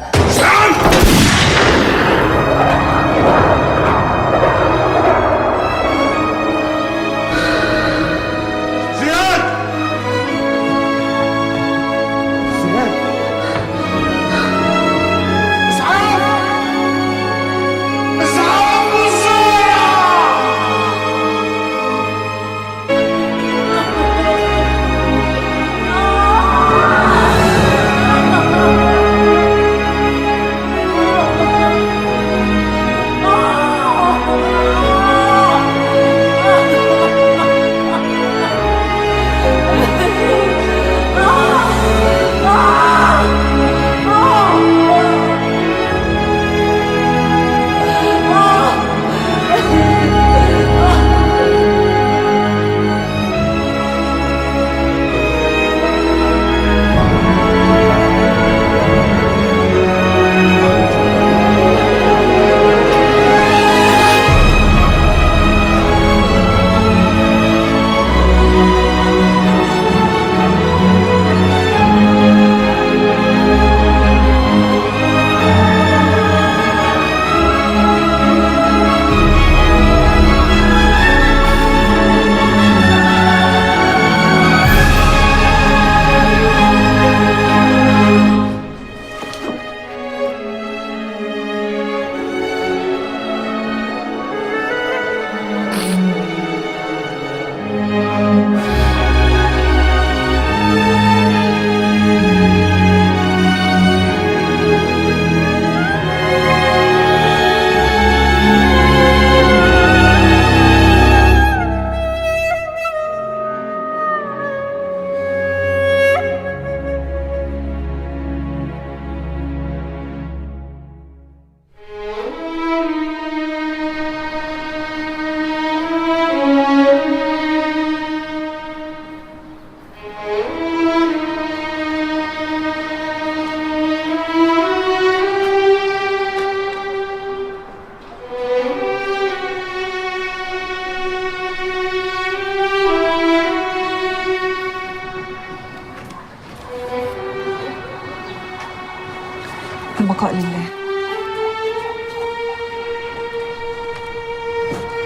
والبقاء لله.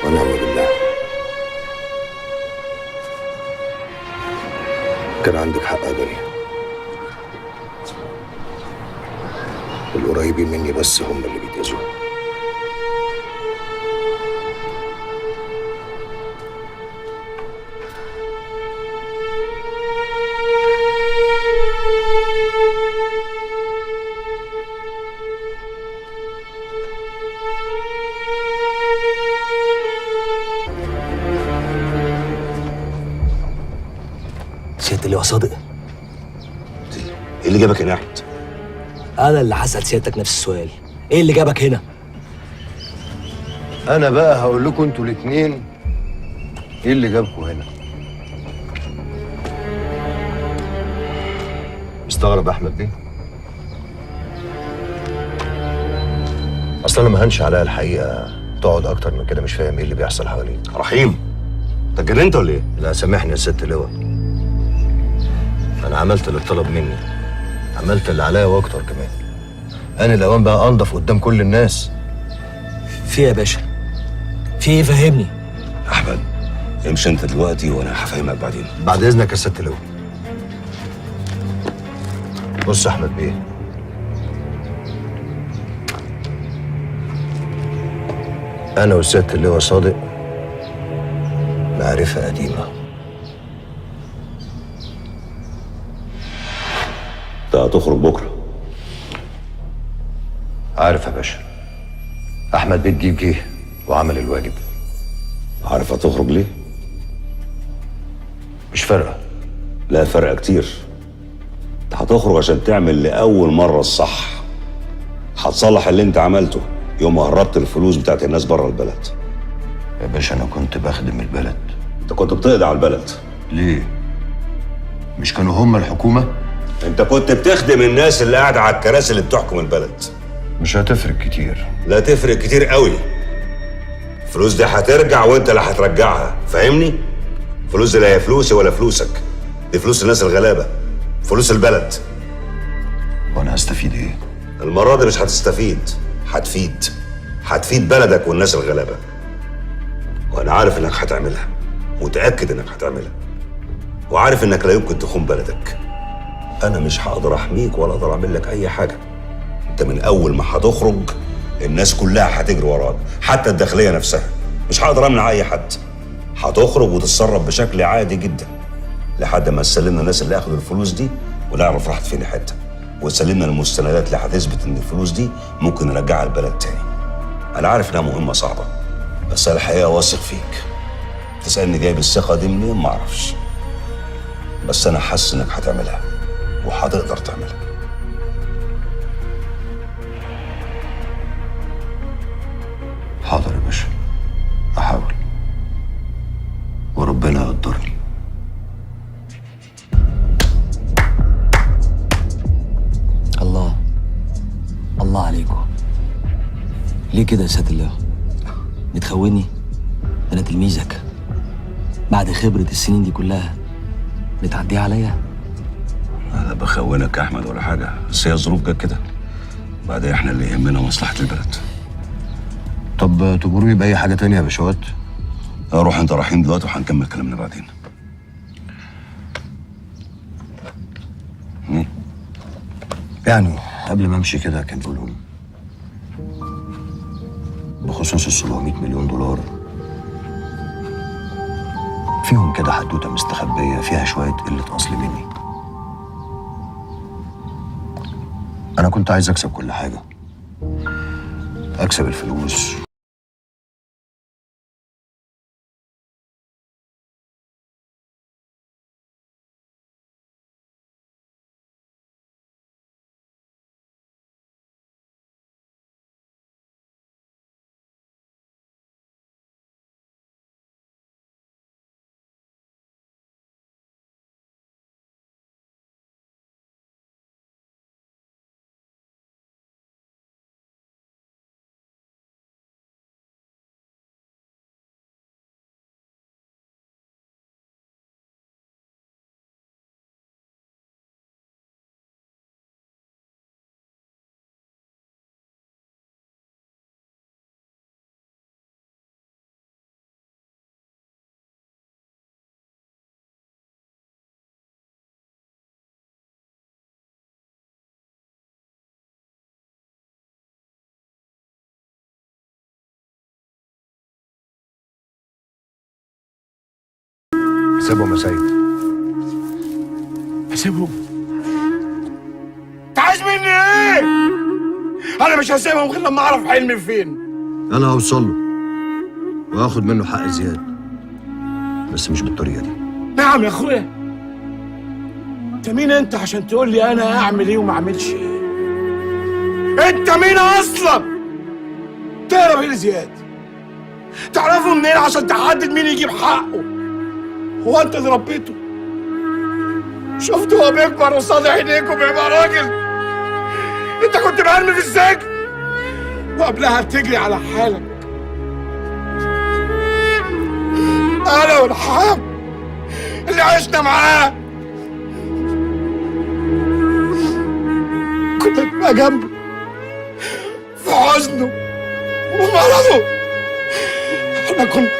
ونعم بالله. كان عندك حق يا دنيا. القريبين مني بس هم اللي بيتأذوا. سيادة اللواء صادق، ايه اللي جابك هنا يا احمد؟ انا اللي هسأل سيادتك نفس السؤال، ايه اللي جابك هنا؟ انا بقى هقول لكم انتوا الاتنين ايه اللي جابكم هنا. مستغرب يا احمد بيه؟ اصل انا ما هنش عليا الحقيقه تقعد اكتر من كده مش فاهم ايه اللي بيحصل حواليك. رحيم، انت اتجننت ولا ايه؟ لا سامحني يا ست لواء، انا عملت اللي اتطلب مني، عملت اللي عليا واكتر كمان. انا الاوان بقى انضف قدام كل الناس. في ايه يا باشا؟ في ايه؟ فهمني. احمد امشي انت دلوقتي وانا هفهمك بعدين. بعد اذنك يا ست لواء. بص يا احمد بيه، انا والست اللواء صادق معرفه قديمه. انت هتخرج بكره. عارف يا باشا، احمد بيه الجيب جه وعمل الواجب. عارف هتخرج ليه؟ مش فارقه. لا فرق كتير. انت هتخرج عشان تعمل لأول مرة الصح. هتصلح اللي انت عملته يوم ما هربت الفلوس بتاعت الناس بره البلد. يا باشا انا كنت بخدم البلد. انت كنت بتقضي على البلد. ليه؟ مش كانوا هم الحكومة؟ انت كنت بتخدم الناس اللي قاعدة على الكراسي اللي بتحكم البلد. مش هتفرق كتير. لا تفرق كتير قوي. الفلوس دي هترجع وانت اللي هترجعها، فاهمني؟ الفلوس دي لا هي فلوسي ولا فلوسك، دي فلوس الناس الغلابة، فلوس البلد. وانا هستفيد ايه؟ المرة دي مش هتستفيد، هتفيد بلدك والناس الغلابة. وانا عارف انك هتعملها، متأكد انك هتعملها، وعارف انك لا يمكن تخون بلدك. انا مش هقدر احميك ولا اقدر اعمل لك اي حاجة. انت من اول ما هتخرج الناس كلها هتجري وراك، حتى الداخلية نفسها. مش هقدر امنع اي حد. هتخرج وتتصرف بشكل عادي جدا لحد ما تسلمنا الناس اللي اخدوا الفلوس دي ونعرف راحت فين حته، وتسلمنا المستندات اللي هتثبت ان الفلوس دي ممكن نرجعها البلد تاني. انا عارف انها مهمه صعبه، بس انا الحقيقه واثق فيك. تسالني جايب الثقه دي منين؟ ما اعرفش، بس انا حاسس انك هتعملها وهتقدر تعملها. حاضر يا باشا، احاول وربنا يقدرني. الله عليكم. ليه كده يا سيادة اللواء؟ بتخوني؟ ده انا تلميذك. بعد خبرة السنين دي كلها بتعديها عليا؟ انا بخونك يا احمد ولا حاجه، بس هي الظروف جت كده. بعدين احنا اللي يهمنا مصلحه البلد. طب تجروني باي حاجه تانية يا باشوات؟ روح انت رحيم دلوقتي وهنكمل كلامنا بعدين. يعني قبل ما امشي كده كان بيقولوا بخصوص ال 700 مليون دولار فيهم كده حدوته مستخبيه فيها شويه قله اصل مني. انا كنت عايز اكسب كل حاجه، اكسب الفلوس سيبهم يا سيد. اسيبهم؟ انت عايز مني ايه؟ انا مش هسيبهم غير لما اعرف حلمي فين. انا هوصل له وهاخد منه حق زياد، بس مش بالطريقه دي. نعم يا اخويا. انت مين انت عشان تقول لي انا اعمل ايه وما اعملش ايه؟ انت مين اصلا؟ تهرب ايه لزياد؟ تعرفه منين عشان تحدد مين يجيب حقه؟ هو انت اللي ربيته؟ شفته هو بيكبر قصاد عينيك وبيبقى راجل؟ انت كنت مرمي في السجن وقبلها بتجري على حالك. انا والحام اللي عشنا معاه كنت ببقى جنبه في حزنه ومرضه. انا كنت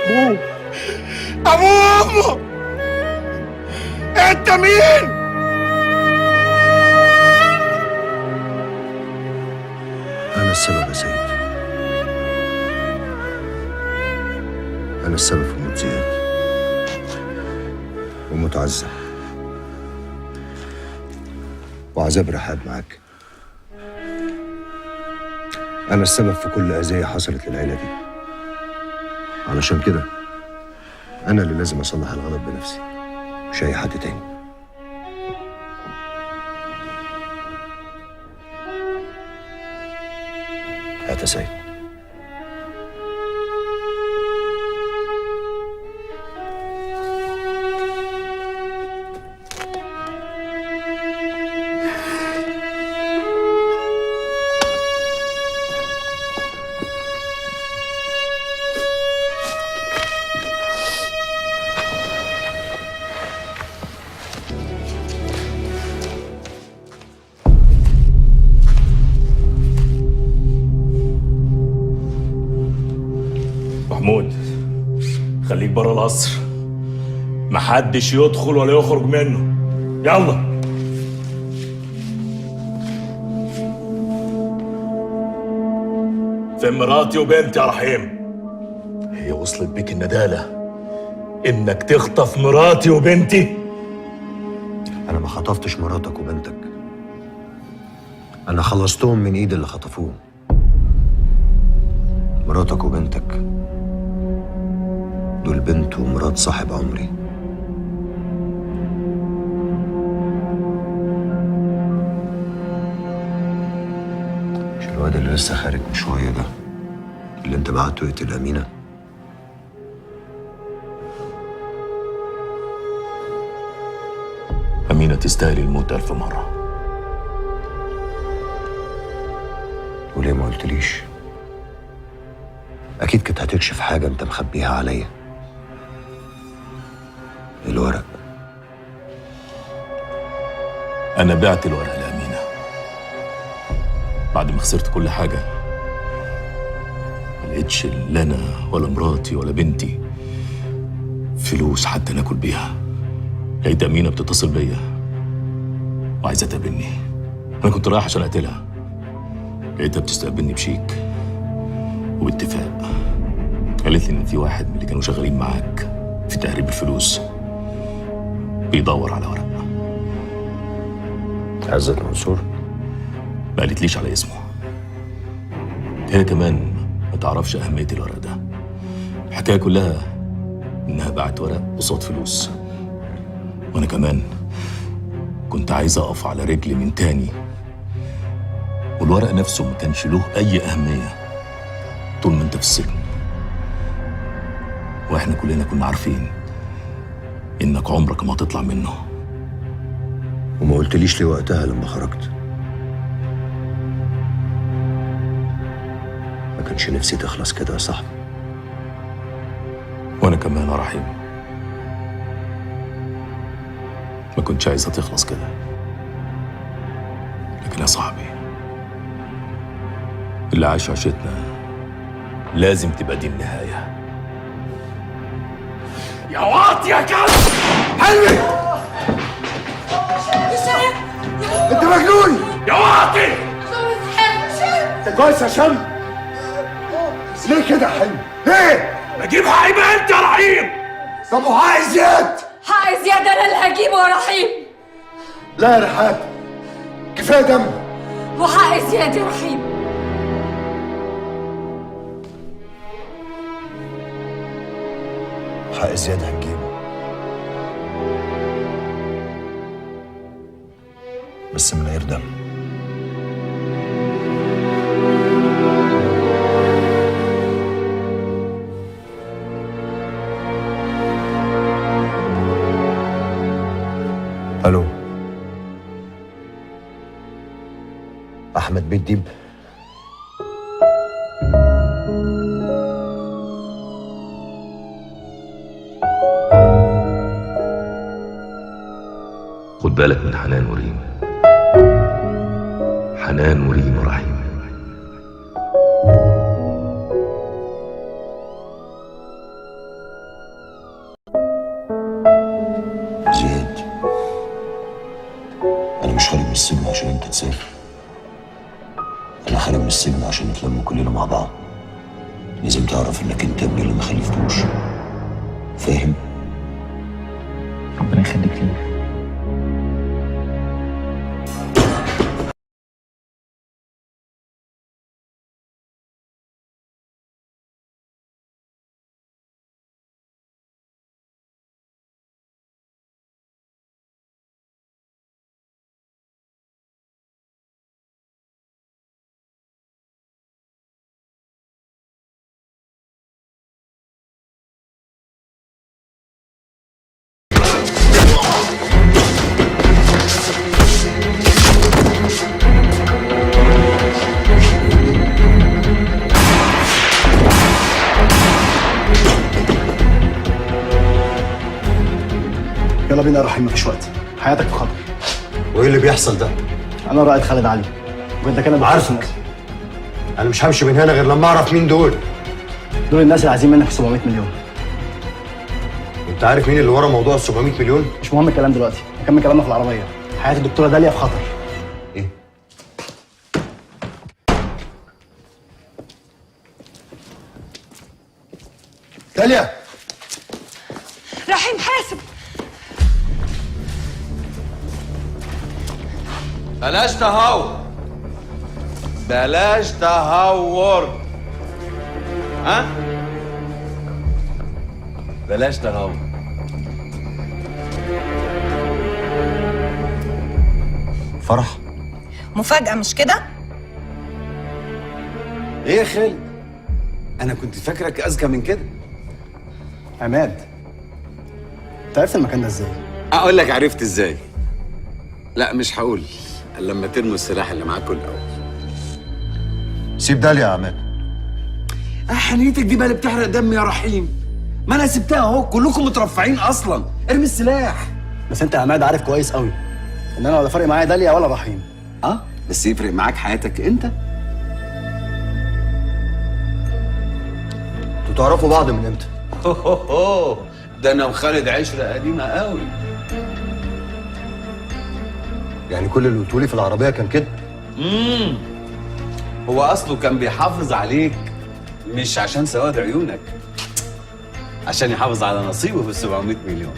ابوه وامه. انت مين؟ انا السبب يا سيد، انا السبب في موت زياد وموت عزة وعذاب رحاب معاك. انا السبب في كل اذية حصلت للعيلة دي. علشان كده انا اللي لازم اصلح الغلط بنفسي، مش اي حد تاني. هات يا سيد. محمود، خليك بره القصر، محدش يدخل ولا يخرج منه. يلا. فين مراتي وبنتي يا رحيم؟ هي وصلت بيك الندالة انك تخطف مراتي وبنتي؟ انا ما خطفتش مراتك وبنتك، انا خلصتهم من ايد اللي خطفوهم. مراتك وبنتك دول بنت ومرات صاحب عمري. مش الواد اللي لسه خارج من شويه ده اللي انت بعته يقتل امينه؟ أمينة تستاهل الموت 1000 مرة. وليه ما قلتليش؟ أكيد كنت هتكشف حاجة أنت مخبيها عليا. الورق. أنا بعت الورق لأمينة بعد ما خسرت كل حاجة. ما لقيتش لا أنا ولا مراتي ولا بنتي فلوس حتى ناكل بيها. لقيت أمينة بتتصل بيا وعايزة تقابلني. أنا كنت رايح عشان أقتلها، لقيتها بتستقبلني بشيك وباتفاق. قالت لي إن في واحد من اللي كانوا شغالين معاك في تهريب الفلوس بيدور على ورق. عزت منصور؟ ما قالتليش على اسمه. هي كمان ما تعرفش أهمية الورق ده. الحكاية كلها إنها باعت ورق قصاد فلوس، وأنا كمان كنت عايز أقف على رجلي من تاني. والورق نفسه ما كانش له أي أهمية طول ما أنت في السجن، وإحنا كلنا كنا عارفين إنك عمرك ما هتطلع منه. وما قلتليش ليه وقتها لما خرجت؟ ما كانش نفسي تخلص كده يا صاحبي. وأنا كمان يا رحيم ما كنتش عايزها تخلص كده، لكن يا صاحبي اللي عاش عشتنا لازم تبقى دي النهاية. يا واطي يا كلب! حلمي! انت مجنون! يا واطي! انت كويس يا شم؟ ليه كده يا حلمي؟ ليه؟ بجيب حقي بقى انت يا رحيم! طب وعايز زياد؟ حق زيادة أنا اللي هجيبه يا رحيم. لا يا رحاب، كفايه دم. وحق زيادة يا رحيم. حق زياد هتجيبه، بس من غير دم. الو، احمد بيت ديب. خد بالك من حنان وريم، حنان وريم ورحيم. زياد، أنا مش خارج من السجن عشان أنت تسافر، أنا خارج من السجن عشان نتلم كلنا مع بعض. لازم تعرف إنك أنت ابني اللي ما خلفتوش، فاهم؟ ربنا يخليك ليا. يلا بينا يا رحيم، مفيش وقت، حياتك في خطر. وإيه اللي بيحصل ده؟ انا رائد خالد علي، وانت كده عارفك. أنا مش همشي من هنا غير لما أعرف مين دول. دول الناس اللي عايزين منك 700 مليون. أنت عارف مين اللي ورا موضوع ال 700 مليون؟ مش مهم الكلام دلوقتي، نكمل كلامنا في العربيه. حياه الدكتوره داليا في خطر. إيه؟ داليا، رحيم حاسب. بلاش تهور، بلاش تهور، ها؟ بلاش تهور. فرح، مفاجأة مش كده؟ ايه يا خالد؟ انا كنت فاكرك اذكى من كده. عماد، انت عرفت المكان ده ازاي؟ اقول لك عرفت ازاي؟ لا مش هقول الا لما ترموا السلاح اللي معاكم الاول. سيب داليا يا عماد. حنيتك دي بقى اللي بتحرق دم يا رحيم. ما انا سبتها اهو، كلكم مترفعين اصلا. ارمي السلاح. بس انت يا عماد عارف كويس قوي ان انا ولا فارق معايا داليا ولا رحيم. بس يفرق معاك حياتك انت. انتوا تعرفوا بعض من امتى؟ ده انا وخالد عشره قديمه قوي. يعني كل اللي قلتولي في العربيه كان كده؟ هو اصله كان بيحافظ عليك مش عشان سواد عيونك، عشان يحافظ على نصيبه في ال 700 مليون.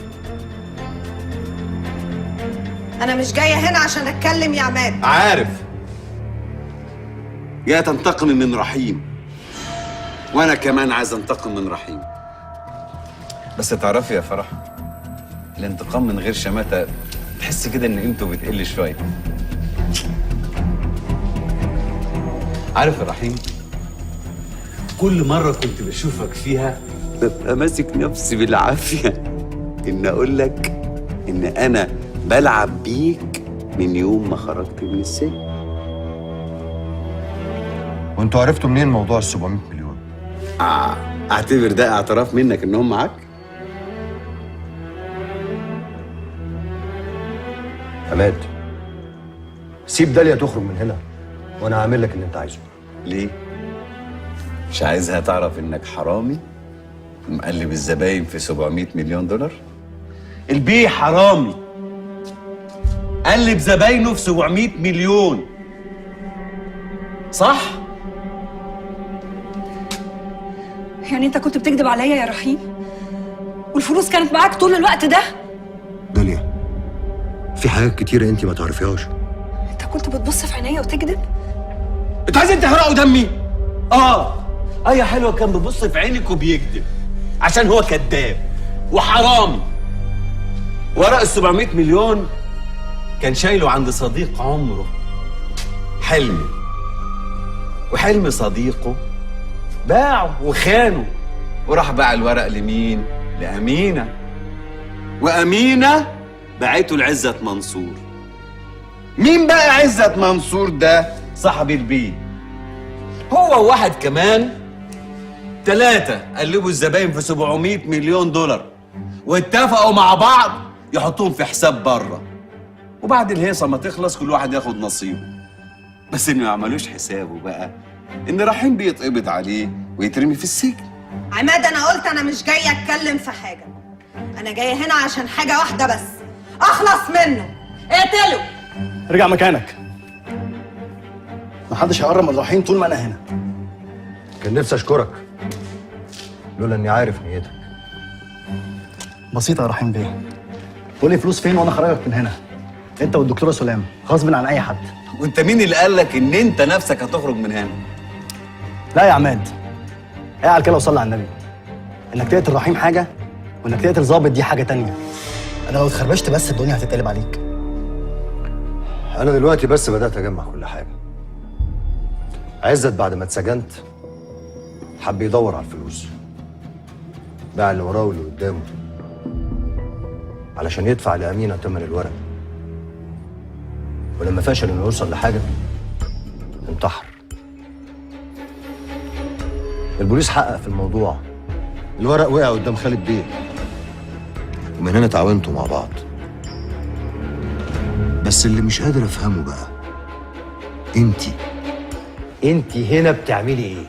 انا مش جايه هنا عشان اتكلم يا عماد. عارف، جاي تنتقم من رحيم، وانا كمان عايز انتقم من رحيم. بس تعرفي يا فرح، الانتقام من غير شماتة تحس كده ان قيمته بتقل شويه. عارف يا رحيم، كل مره كنت بشوفك فيها ببقى ماسك نفسي بالعافيه ان اقول لك ان انا بلعب بيك من يوم ما خرجت من السجن. وانتوا عرفتوا منين موضوع ال 700 مليون؟ اعتبر ده اعتراف منك انهم معاك. عماد، سيب داليا تخرج من هنا وانا هعمل لك اللي انت عايزه. ليه؟ مش عايزها تعرف انك حرامي مقلب الزباين في 700 مليون دولار؟ البيه حرامي قلب زباينه في 700 مليون، صح؟ يعني انت كنت بتكذب عليا يا رحيم؟ والفلوس كانت معاك طول الوقت ده؟ في حاجات كتيره انت ما تعرفيهاش. انت كنت بتبص في عينيا وتكذب؟ انتوا عايزين تحرقوا دمي؟ يا حلوه كان بيبص في عينك وبيكذب عشان هو كذاب وحرامي. ورق ال 700 مليون كان شايله عند صديق عمره حلمي، وحلمي صديقه باعه وخانه، وراح باع الورق لمين؟ لأمينة، وأمينة باعته لعزت منصور. مين بقى عزت منصور ده؟ صاحب البيت. هو وواحد كمان 3 قلبوا الزباين في 700 مليون دولار واتفقوا مع بعض يحطوهم في حساب بره، وبعد الهيصه ما تخلص كل واحد ياخد نصيبه. بس اللي ما عملوش حسابه بقى ان رحيم بيتقبض عليه ويترمي في السجن. عماد، انا قلت انا مش جايه اتكلم في حاجه، انا جايه هنا عشان حاجه واحده بس، اخلص منه. اقتله. ارجع مكانك. محدش هيقرب من رحيم طول ما انا هنا. كان نفسي اشكرك لولا اني عارف نيتك. بسيطه يا رحيم بيه، قول لي فلوس فين وانا خرجك من هنا، انت والدكتوره سلام، غصب عن اي حد. وانت مين اللي قال لك ان انت نفسك هتخرج من هنا؟ لا يا عماد، اقعد كده وصلي على النبي. انك تقتل رحيم حاجه وانك تقتل ظابط دي حاجه تانية. انا لو اتخربشت بس الدنيا هتتقلب عليك. انا دلوقتي بس بدات اجمع كل حاجه. عزت بعد ما اتسجنت حب يدور على الفلوس، باع اللي وراه واللي قدامه علشان يدفع لأمينة تمن الورق، ولما فشل انه يوصل لحاجه انتحر. البوليس حقق في الموضوع، الورق وقع قدام خالد بيه، ومن هنا تعاونتوا مع بعض. بس اللي مش قادر افهمه بقى، انت هنا بتعملي ايه؟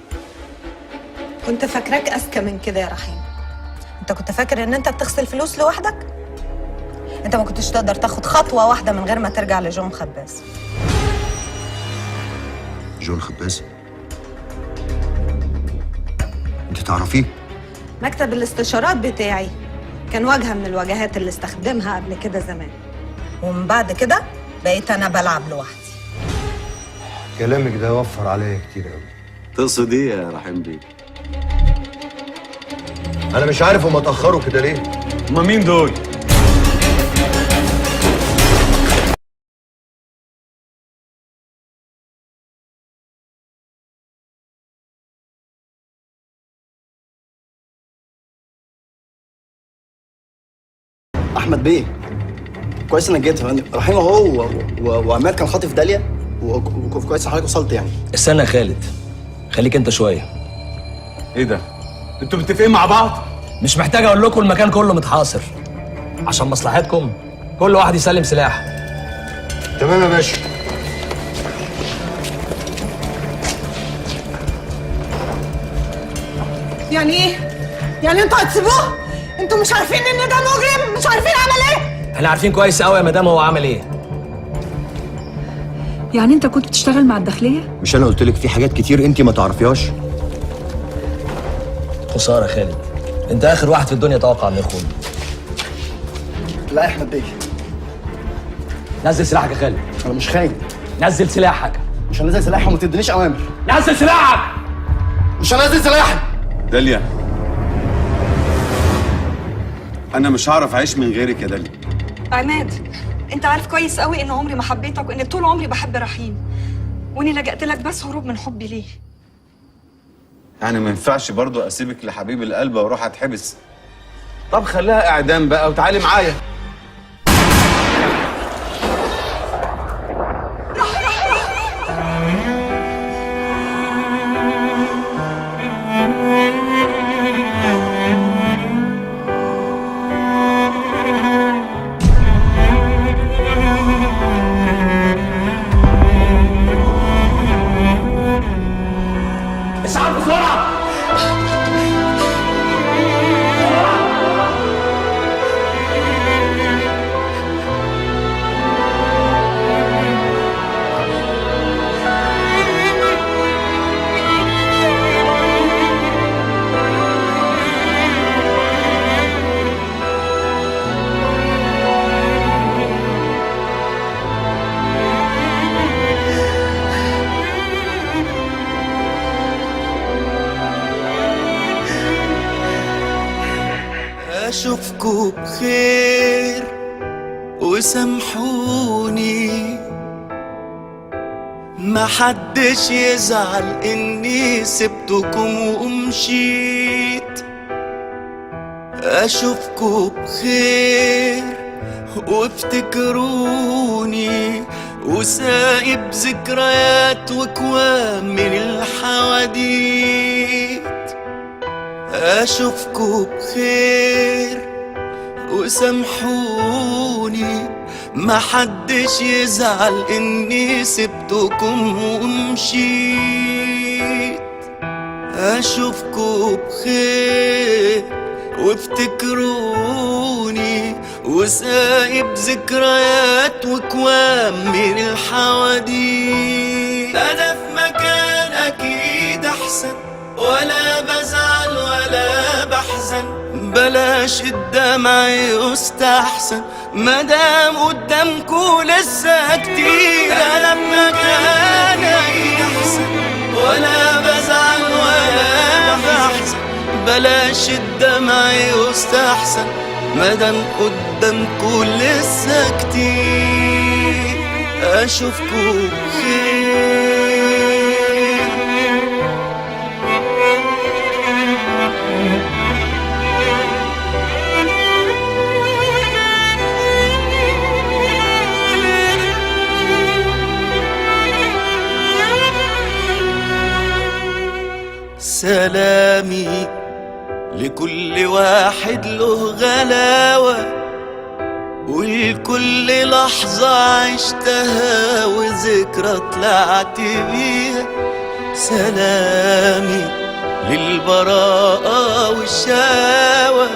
كنت فاكراك اذكى من كده يا رحيم. انت كنت فاكر ان انت بتغسل فلوس لوحدك؟ انت ما كنتش تقدر تاخد خطوه واحده من غير ما ترجع لجون خباز. جون خباز؟ انت تعرفيه؟ مكتب الاستشارات بتاعي كان واجهه من الواجهات اللي استخدمها قبل كده زمان، ومن بعد كده بقيت انا بلعب لوحدي. كلامك ده وفر عليا كتير قوي. تقصد ايه يا رحيم بيه؟ انا مش عارف هما اتاخروا كده ليه؟ هما مين دول؟ احمد بيه، كويس انك جيت. رحيم اهو وعماد كان خاطف داليا، وكويس حضرتك وصلت يعني. استنى يا خالد، خليك انت شويه. ايه ده؟ انتوا متفقين مع بعض؟ مش محتاج اقول لكم المكان كله متحاصر عشان مصلحتكم. كل واحد يسلم سلاحه. تمام يا باشا. يعني ايه؟ يعني انتوا هتسيبوه؟ انتوا مش عارفين ان ده مجرم؟ مش عارفين عمل ايه؟ احنا عارفين كويس قوي يا مدام هو عمل ايه. يعني انت كنت بتشتغل مع الداخليه؟ مش انا قلت لك في حاجات كتير انت ما تعرفيهاش؟ خساره يا خالد، انت اخر واحد في الدنيا توقع انه يخون. لا يا احمد بيه، نزل سلاحك يا خالد. انا مش خاين. نزل سلاحك. مش هنزل سلاحي وما تدينيش اوامر. نزل سلاحك. مش هنزل سلاحي. داليا، انا مش هعرف اعيش من غيرك يا داليا. عماد، انت عارف كويس قوي ان عمري ما حبيتك، وان طول عمري بحب رحيم، واني لجأت لك بس هروب من حبي ليه. يعني ما ينفعش برضو اسيبك لحبيب القلب واروح اتحبس. طب خليها اعدام بقى وتعالي معايا. اسعد بسرعة! أشوفكوا بخير وسامحوني، محدش يزعل إني سبتكم ومشيت. أشوفكوا بخير وافتكروني، وسايب ذكريات وكوام من الحواديت. أشوفكوا بخير وسامحوني، محدش يزعل إني سبتكم ومشيت. أشوفكوا بخير وافتكروني، وسايب ذكريات وكوام من الحواديت. أنا في مكان أكيد أحسن، ولا بزعل ولا بحزن، بلاش الدمع يستحسن مدام قدامكوا لسه كتير. أنا في مكان أكيد أحسن، ولا بزعل ولا بحزن، بلاش الدمع يستحسن مدام قدامكوا لسه كتير. أشوفكوا بخير. سلامي لكل واحد له غلاوة، ولكل لحظة عشتها وذكرى طلعت بيها. سلامي للبراءة والشاوة،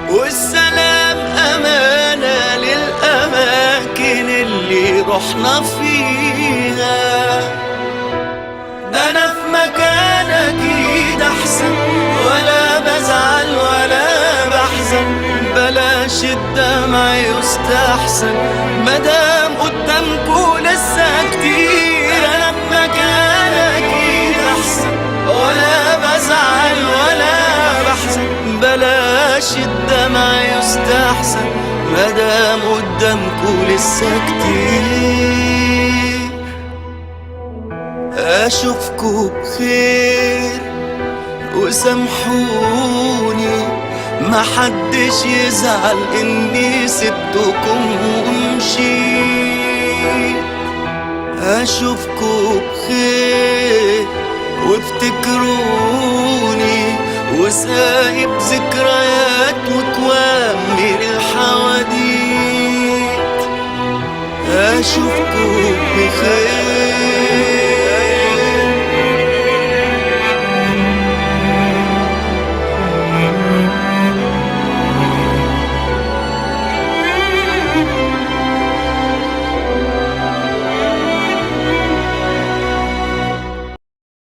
والسلام أمانة للأماكن اللي رحنا فيها. ده أنا في مكان أكيد أحسن، ولا بزعل ولا بحزن، بلاش الدمع يستحسن مدام قدامكوا لسه كتير. أنا في مكان أكيد أحسن، ولا بزعل ولا بحزن، بلاش الدمع يستحسن مدام قدامكوا لسه كتير. أشوفكوا بخير وسامحوني، محدش يزعل إني سبتكم ومشيت. أشوفكوا بخير وافتكروني، وسايب ذكريات وكوام من الحواديت. أشوفكوا بخير.